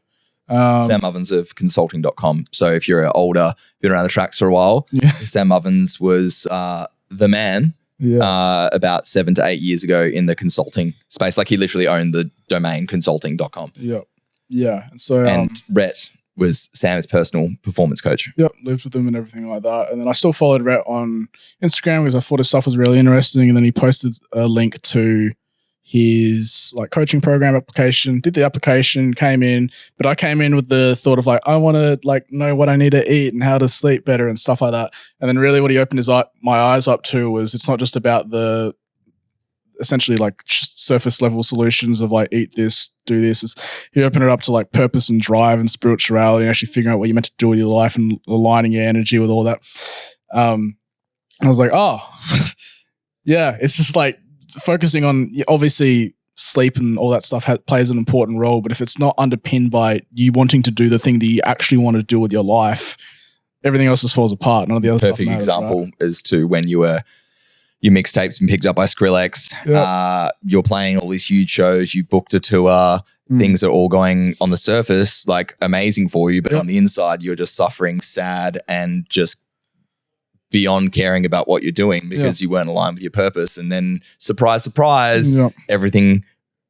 Sam Ovens of consulting.com. So if you're older, been around the tracks for a while, Sam Ovens was the man about 7 to 8 years ago in the consulting space. Like he literally owned the domain consulting.com. Yeah. And so... and Rhett was Sam's personal performance coach. Yep, lived with him and everything like that. And then I still followed Rhett on Instagram because I thought his stuff was really interesting. And then he posted a link to his like coaching program application, did the application, came in, but I came in with the thought of like, I want to like know what I need to eat and how to sleep better and stuff like that. And then really what he opened my eyes up to was it's not just about the essentially like surface level solutions of like eat this, do this. He opened it up to like purpose and drive and spirituality and actually figuring out what you're meant to do with your life and aligning your energy with all that. I was like, oh, yeah, it's just like, focusing on obviously sleep and all that stuff plays an important role, but if it's not underpinned by you wanting to do the thing that you actually want to do with your life, everything else just falls apart. None of the other stuff matters. Perfect example as to when your mixtape's been picked up by Skrillex. You're playing all these huge shows. You booked a tour. Things are all going on the surface like amazing for you, but on the inside you're just suffering, sad, and just beyond caring about what you're doing because you weren't aligned with your purpose. And then surprise, everything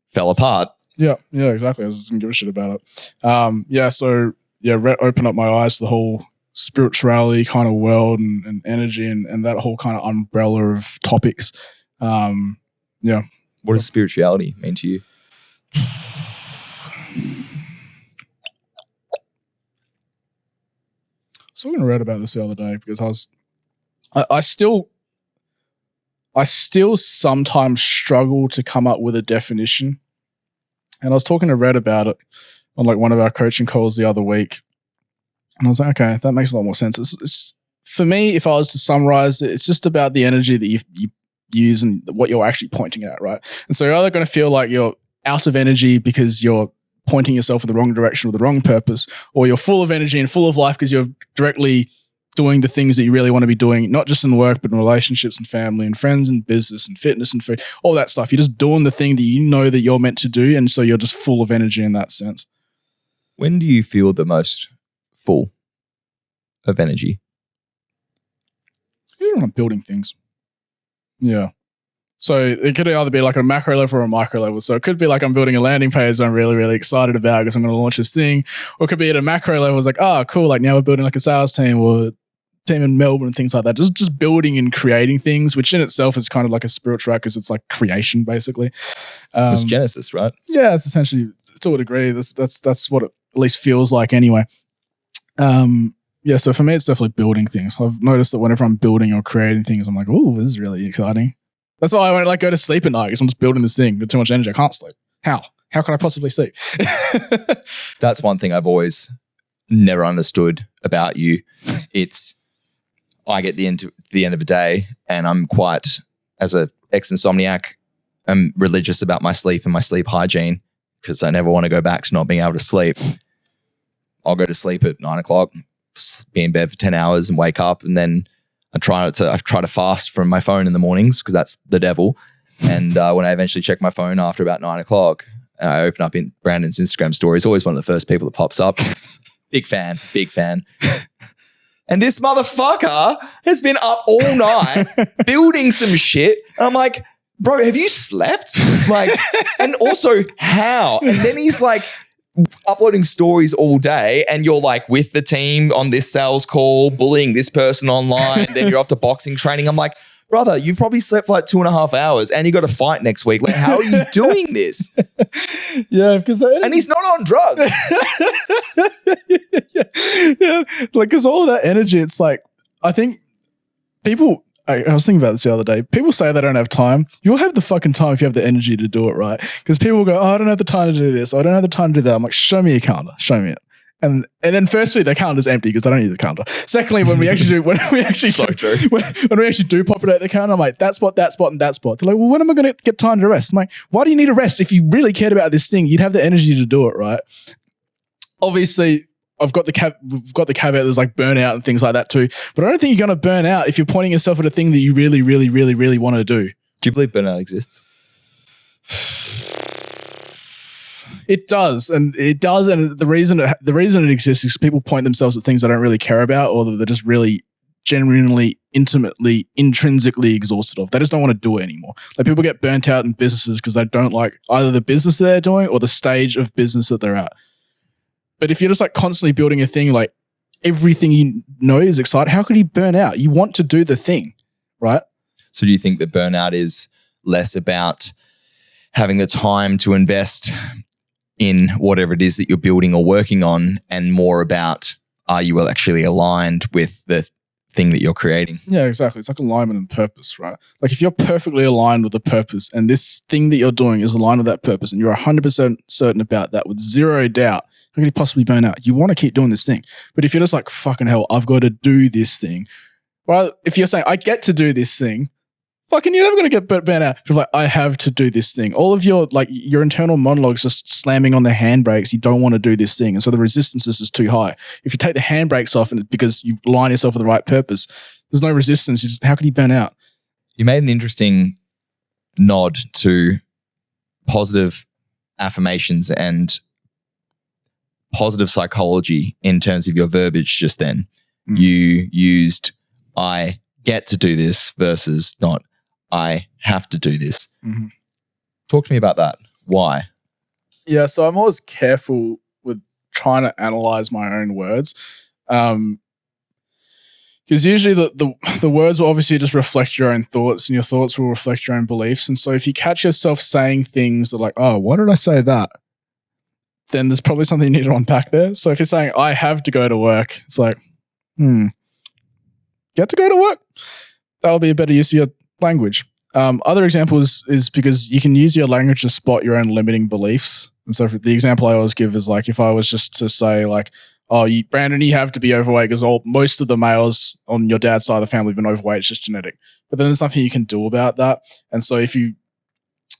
fell apart. Yeah, exactly. I just didn't give a shit about it. Rhett opened up my eyes to the whole spirituality kind of world and energy and that whole kind of umbrella of topics. What does spirituality mean to you? I was talking to Rhett about this the other day because I still sometimes struggle to come up with a definition. And I was talking to Rhett about it on like one of our coaching calls the other week. And I was like, okay, that makes a lot more sense. It's for me, if I was to summarize it, it's just about the energy that you use and what you're actually pointing at, right? And so you're either going to feel like you're out of energy because you're pointing yourself in the wrong direction with the wrong purpose, or you're full of energy and full of life because you're directly doing the things that you really want to be doing, not just in work, but in relationships and family and friends and business and fitness and food, all that stuff. You're just doing the thing that you know that you're meant to do. And so you're just full of energy in that sense. When do you feel the most full of energy? Even when I'm building things. Yeah. So it could either be like a macro level or a micro level. So it could be like I'm building a landing page that I'm really, really excited about because I'm going to launch this thing. Or it could be at a macro level. It's like, oh, cool. Like now we're building like a sales team or team in Melbourne and things like that. Just building and creating things, which in itself is kind of like a spiritual because it's like creation basically. It's Genesis, right? Yeah, it's essentially to a degree. That's what it at least feels like anyway. Yeah, so for me, it's definitely building things. I've noticed that whenever I'm building or creating things, I'm like, oh, this is really exciting. That's why I won't like go to sleep at night because I'm just building this thing with too much energy. I can't sleep. How can I possibly sleep? That's one thing I've always never understood about you. It's I get the end of the day and I'm quite, as a ex-insomniac, I'm religious about my sleep and my sleep hygiene because I never want to go back to not being able to sleep. I'll go to sleep at 9 o'clock, be in bed for 10 hours and wake up, and then I try to fast from my phone in the mornings because that's the devil. And when I eventually check my phone after about 9 o'clock, I open up in Brandon's Instagram story. It's always one of the first people that pops up. Big fan. And this motherfucker has been up all night building some shit. And I'm like, bro, have you slept? Like, and also how? And then he's like uploading stories all day and you're like with the team on this sales call, bullying this person online. Then you're off to boxing training. I'm like, brother, you've probably slept for like 2.5 hours and you got to fight next week. Like, how are you doing this? Yeah, because and he's not on drugs. yeah, like because all that energy, it's like I think people. I was thinking about this the other day. People say they don't have time. You'll have the fucking time if you have the energy to do it, right? Because people go, "Oh, I don't have the time to do this. I don't have the time to do that." I'm like, "Show me your calendar. Show me it." And then firstly, their calendar's empty because they don't use the calendar. Secondly, when we actually do, when we actually do populate the calendar, I'm like, that spot, and that spot. They're like, well, when am I going to get time to rest? I'm like, why do you need a rest? If you really cared about this thing, you'd have the energy to do it, right? Obviously, we've got the caveat there's like burnout and things like that too. But I don't think you're going to burn out if you're pointing yourself at a thing that you really, really, really, really want to do. Do you believe burnout exists? It does, and the reason it exists is people point themselves at things they don't really care about, or that they're just really genuinely, intimately, intrinsically exhausted of. They just don't want to do it anymore. Like people get burnt out in businesses because they don't like either the business they're doing or the stage of business that they're at. But if you're just like constantly building a thing, like everything you know is exciting, how could you burn out? You want to do the thing, right? So do you think that burnout is less about having the time to invest in whatever it is that you're building or working on, and more about are you actually aligned with the thing that you're creating? Yeah, exactly. It's like alignment and purpose, right? Like if you're perfectly aligned with a purpose and this thing that you're doing is aligned with that purpose and you're 100% certain about that with zero doubt, how can you possibly burn out? You want to keep doing this thing. But if you're just like, fucking hell, I've got to do this thing. Well, if you're saying, I get to do this thing, fucking you're never going to get burnt out. You're like, I have to do this thing. All of your internal monologues just slamming on the handbrakes. You don't want to do this thing. And so the resistance is too high. If you take the handbrakes off and it's because you align yourself with the right purpose, there's no resistance. How can you burn out? You made an interesting nod to positive affirmations and positive psychology in terms of your verbiage just then. Mm. You used, I get to do this versus not, I have to do this. Mm-hmm. Talk to me about that. Why? Yeah, so I'm always careful with trying to analyze my own words. Because usually the words will obviously just reflect your own thoughts and your thoughts will reflect your own beliefs. And so if you catch yourself saying things that like, oh, why did I say that? Then there's probably something you need to unpack there. So if you're saying, I have to go to work, it's like, get to go to work? That'll be a better use of your language. Other examples is because you can use your language to spot your own limiting beliefs. And so for the example I always give is like, if I was just to say like, oh, Brandon, you have to be overweight because most of the males on your dad's side of the family have been overweight. It's just genetic. But then there's nothing you can do about that. And so if you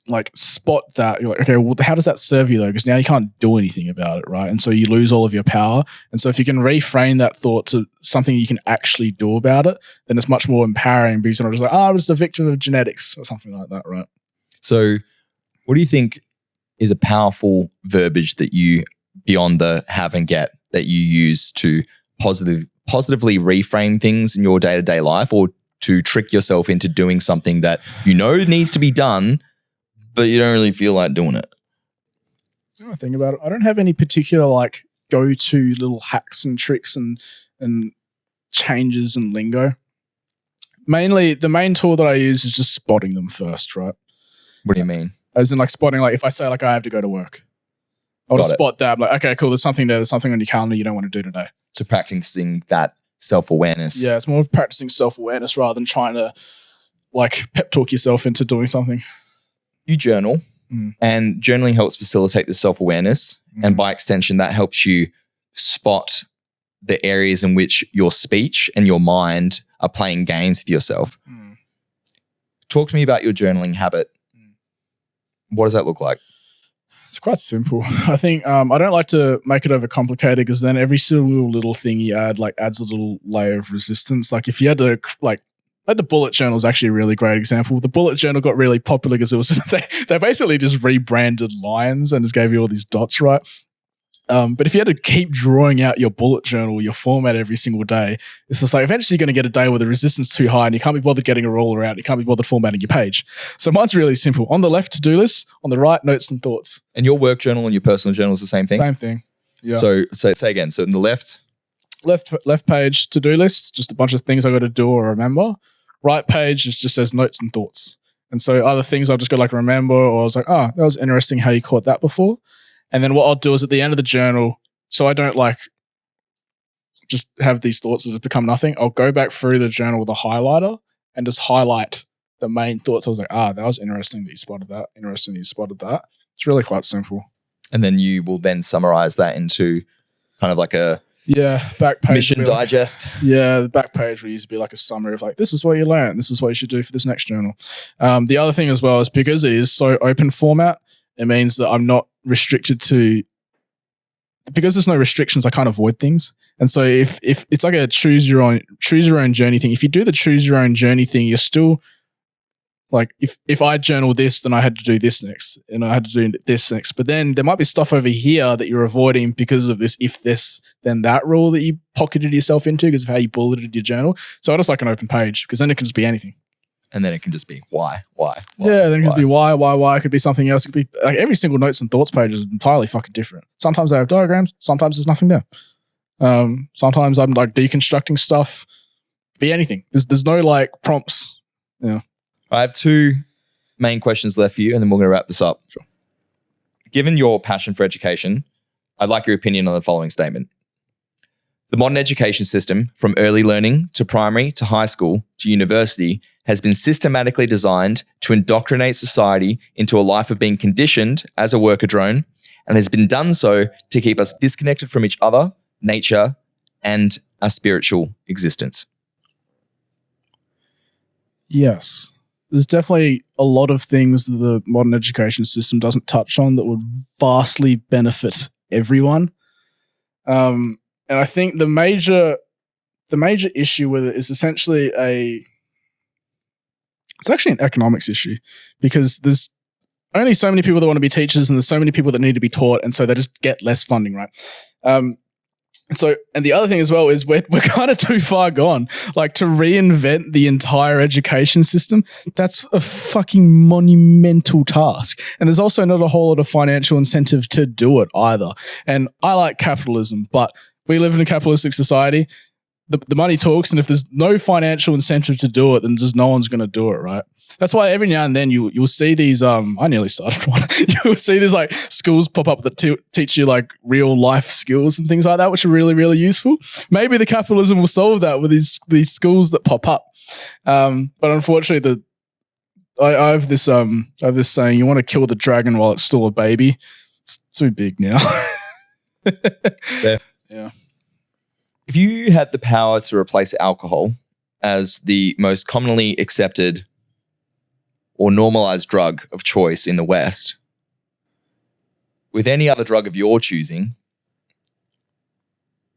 like spot that, you're like, okay, well, how does that serve you though? Because now you can't do anything about it, right? And so you lose all of your power. And so if you can reframe that thought to something you can actually do about it, then it's much more empowering because you're not just like, I'm just a victim of genetics or something like that, right? So what do you think is a powerful verbiage that you, beyond the have and get, that you use to positively reframe things in your day-to-day life, or to trick yourself into doing something that you know needs to be done, but you don't really feel like doing it? When I think about it, I don't have any particular like go-to little hacks and tricks and changes and lingo. Mainly, the main tool that I use is just spotting them first, right? What do you mean? As in like spotting, like if I say like I have to go to work, I'll Got just it. spot that. I'm like, okay, cool. There's something there. There's something on your calendar you don't want to do today. So practicing that self-awareness. Yeah, it's more of practicing self-awareness rather than trying to like pep talk yourself into doing something. You journal, and journaling helps facilitate the self-awareness. And by extension, that helps you spot the areas in which your speech and your mind are playing games with yourself. Talk to me about your journaling habit. What does that look like? It's quite simple. I think I don't like to make it overcomplicated because then every single little thing you add like adds a little layer of resistance. Like if you had to like the bullet journal is actually a really great example. The bullet journal got really popular because it was they basically just rebranded lines and just gave you all these dots, right? But if you had to keep drawing out your bullet journal, your format every single day, it's just like eventually you're going to get a day where the resistance is too high and you can't be bothered getting a ruler out. You can't be bothered formatting your page. So mine's really simple. On the left, to-do list. On the right, notes and thoughts. And your work journal and your personal journal is the same thing? Same thing. Yeah. So say again. So in the left page, to-do list, just a bunch of things I got to do or remember. Right page is just says notes and thoughts. And so other things I've just got to like remember, or I was like, oh, that was interesting how you caught that before. And then what I'll do is at the end of the journal, so I don't like just have these thoughts that just become nothing, I'll go back through the journal with a highlighter and just highlight the main thoughts. I was like, that was interesting that you spotted that. Interesting that you spotted that. It's really quite simple. And then you will then summarize that into kind of like a back page mission digest. The back page will usually be like a summary of like, this is what you learned. This is what you should do for this next journal. The other thing as well is because it is so open format, it means that I'm not restricted to, because there's no restrictions, I can't avoid things. And so if it's like a choose your own journey thing, if you do the choose your own journey thing, you're still like, if I journal this, then I had to do this next and I had to do this next. But then there might be stuff over here that you're avoiding because of this, if this, then that rule that you pocketed yourself into because of how you bulleted your journal. So I just like an open page because then it can just be anything. And then it can just be why. Yeah, then it can just be why. It could be something else. It could be like every single notes and thoughts page is entirely fucking different. Sometimes they have diagrams. Sometimes there's nothing there. Sometimes I'm like deconstructing stuff. Be anything. There's no like prompts. Yeah. I have two main questions left for you, and then we're going to wrap this up. Sure. Given your passion for education, I'd like your opinion on the following statement. The modern education system, from early learning to primary to high school to university, has been systematically designed to indoctrinate society into a life of being conditioned as a worker drone, and has been done so to keep us disconnected from each other, nature, and our spiritual existence. Yes. There's definitely a lot of things that the modern education system doesn't touch on that would vastly benefit everyone. And I think the major issue with it is essentially it's actually an economics issue because there's only so many people that want to be teachers and there's so many people that need to be taught, and so they just get less funding, right? And the other thing as well is we're kind of too far gone. Like to reinvent the entire education system, that's a fucking monumental task. And there's also not a whole lot of financial incentive to do it either. And I like capitalism, but we live in a capitalistic society. The money talks, and if there's no financial incentive to do it, then just no one's going to do it, right? That's why every now and then you'll see these. I nearly started one. You'll see these like schools pop up that teach you like real life skills and things like that, which are really, really useful. Maybe the capitalism will solve that with these schools that pop up. But unfortunately, I have this saying: you want to kill the dragon while it's still a baby. It's too big now. Yeah. If you had the power to replace alcohol as the most commonly accepted or normalized drug of choice in the West with any other drug of your choosing,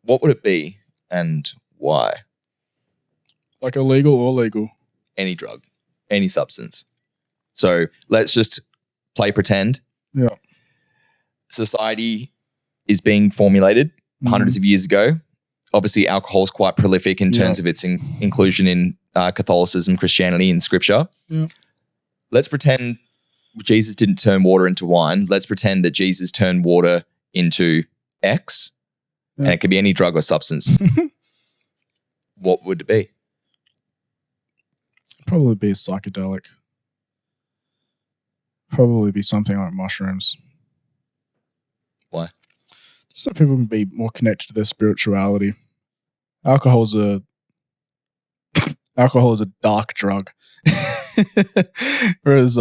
what would it be and why? Like illegal or legal? Any drug, any substance. So let's just play pretend. Yeah. Society is being formulated hundreds of years ago. Obviously, alcohol is quite prolific in terms of its inclusion in Catholicism, Christianity, and scripture. Yeah. Let's pretend Jesus didn't turn water into wine. Let's pretend that Jesus turned water into X, and it could be any drug or substance. What would it be? Probably be a psychedelic. Probably be something like mushrooms. Why? So people can be more connected to their spirituality. Alcohol is a dark drug. Whereas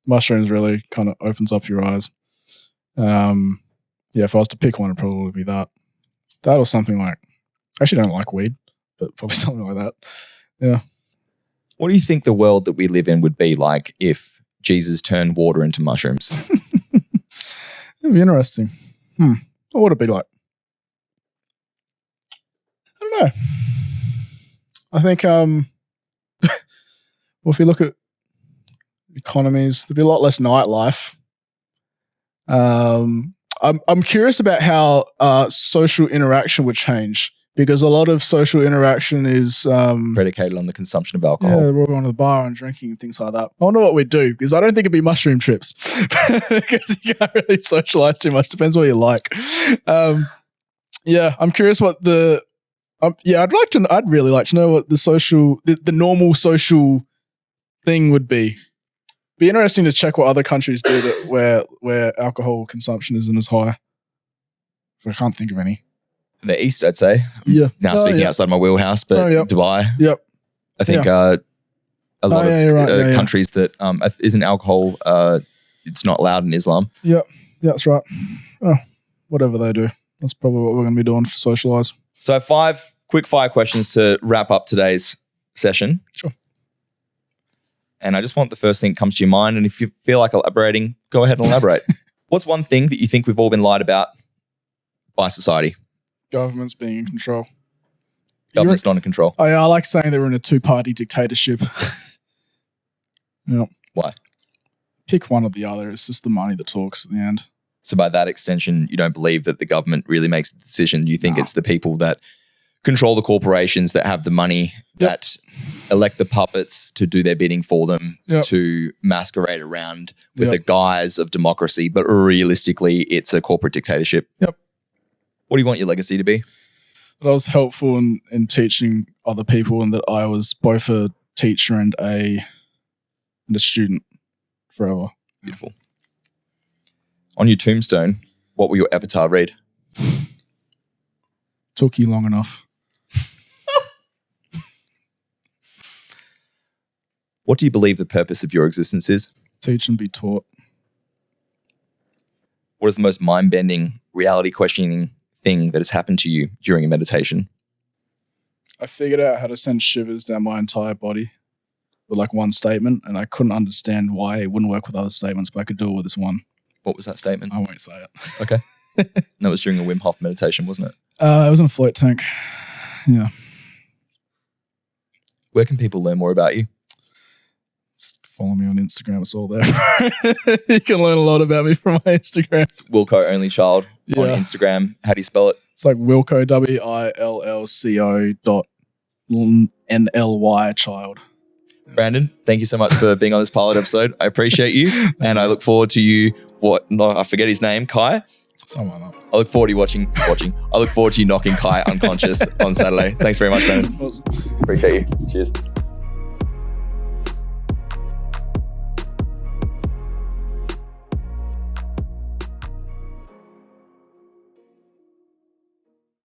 mushrooms really kind of opens up your eyes. If I was to pick one, it'd probably be that. That or something like, I actually don't like weed, but probably something like that. Yeah. What do you think the world that we live in would be like if Jesus turned water into mushrooms? It'd be interesting. What would it be like? I don't know. I think, well, if you look at economies, there'd be a lot less nightlife. I'm curious about how social interaction would change, because a lot of social interaction is Predicated on the consumption of alcohol. Yeah, we're going to the bar and drinking and things like that. I wonder what we'd do, because I don't think it'd be mushroom trips because you can't really socialize too much. Depends what you like. I'm curious what the I'd really like to know what the normal social thing would be. Be interesting to check what other countries do where alcohol consumption isn't as high. I can't think of any. In the East, I'd say. Yeah. Now speaking outside my wheelhouse, but Dubai. Yep. I think a lot of countries that isn't alcohol, it's not allowed in Islam. Yep. Yeah, that's right. Oh, whatever they do. That's probably what we're going to be doing to socialize. So 5 quick fire questions to wrap up today's session. Sure. And I just want the first thing that comes to your mind. And if you feel like elaborating, go ahead and elaborate. What's one thing that you think we've all been lied about by society? Government's being in control. Government's not in control. Oh, yeah, I like saying that we're in a 2-party dictatorship. Yeah. Why? Pick one or the other. It's just the money that talks at the end. So by that extension, you don't believe that the government really makes the decision. You think it's the people that control the corporations that have the money, that elect the puppets to do their bidding for them, to masquerade around with the guise of democracy. But realistically, it's a corporate dictatorship. Yep. What do you want your legacy to be? That I was helpful in teaching other people, and that I was both a teacher and a student forever. Beautiful. On your tombstone, what will your epitaph read? Took you long enough. What do you believe the purpose of your existence is? Teach and be taught. What is the most mind-bending, reality-questioning thing that has happened to you during a meditation? I figured out how to send shivers down my entire body with like one statement, and I couldn't understand why it wouldn't work with other statements, but I could do it with this one. What was that statement? I won't say it. Okay. That was during a Wim Hof meditation, wasn't it? It was in a float tank. Yeah. Where can people learn more about you? Just follow me on Instagram. It's all there. You can learn a lot about me from my Instagram. Wilco Only Child on Instagram. How do you spell it? It's like Wilco, WILLCO.NLY child. Brandon, thank you so much for being on this pilot episode. I appreciate you. And I look forward to you. I forget his name, Kai. Something like that. I look forward to you watching. I look forward to you knocking Kai unconscious on Saturday. Thanks very much, Brandon. Awesome. Appreciate you. Cheers.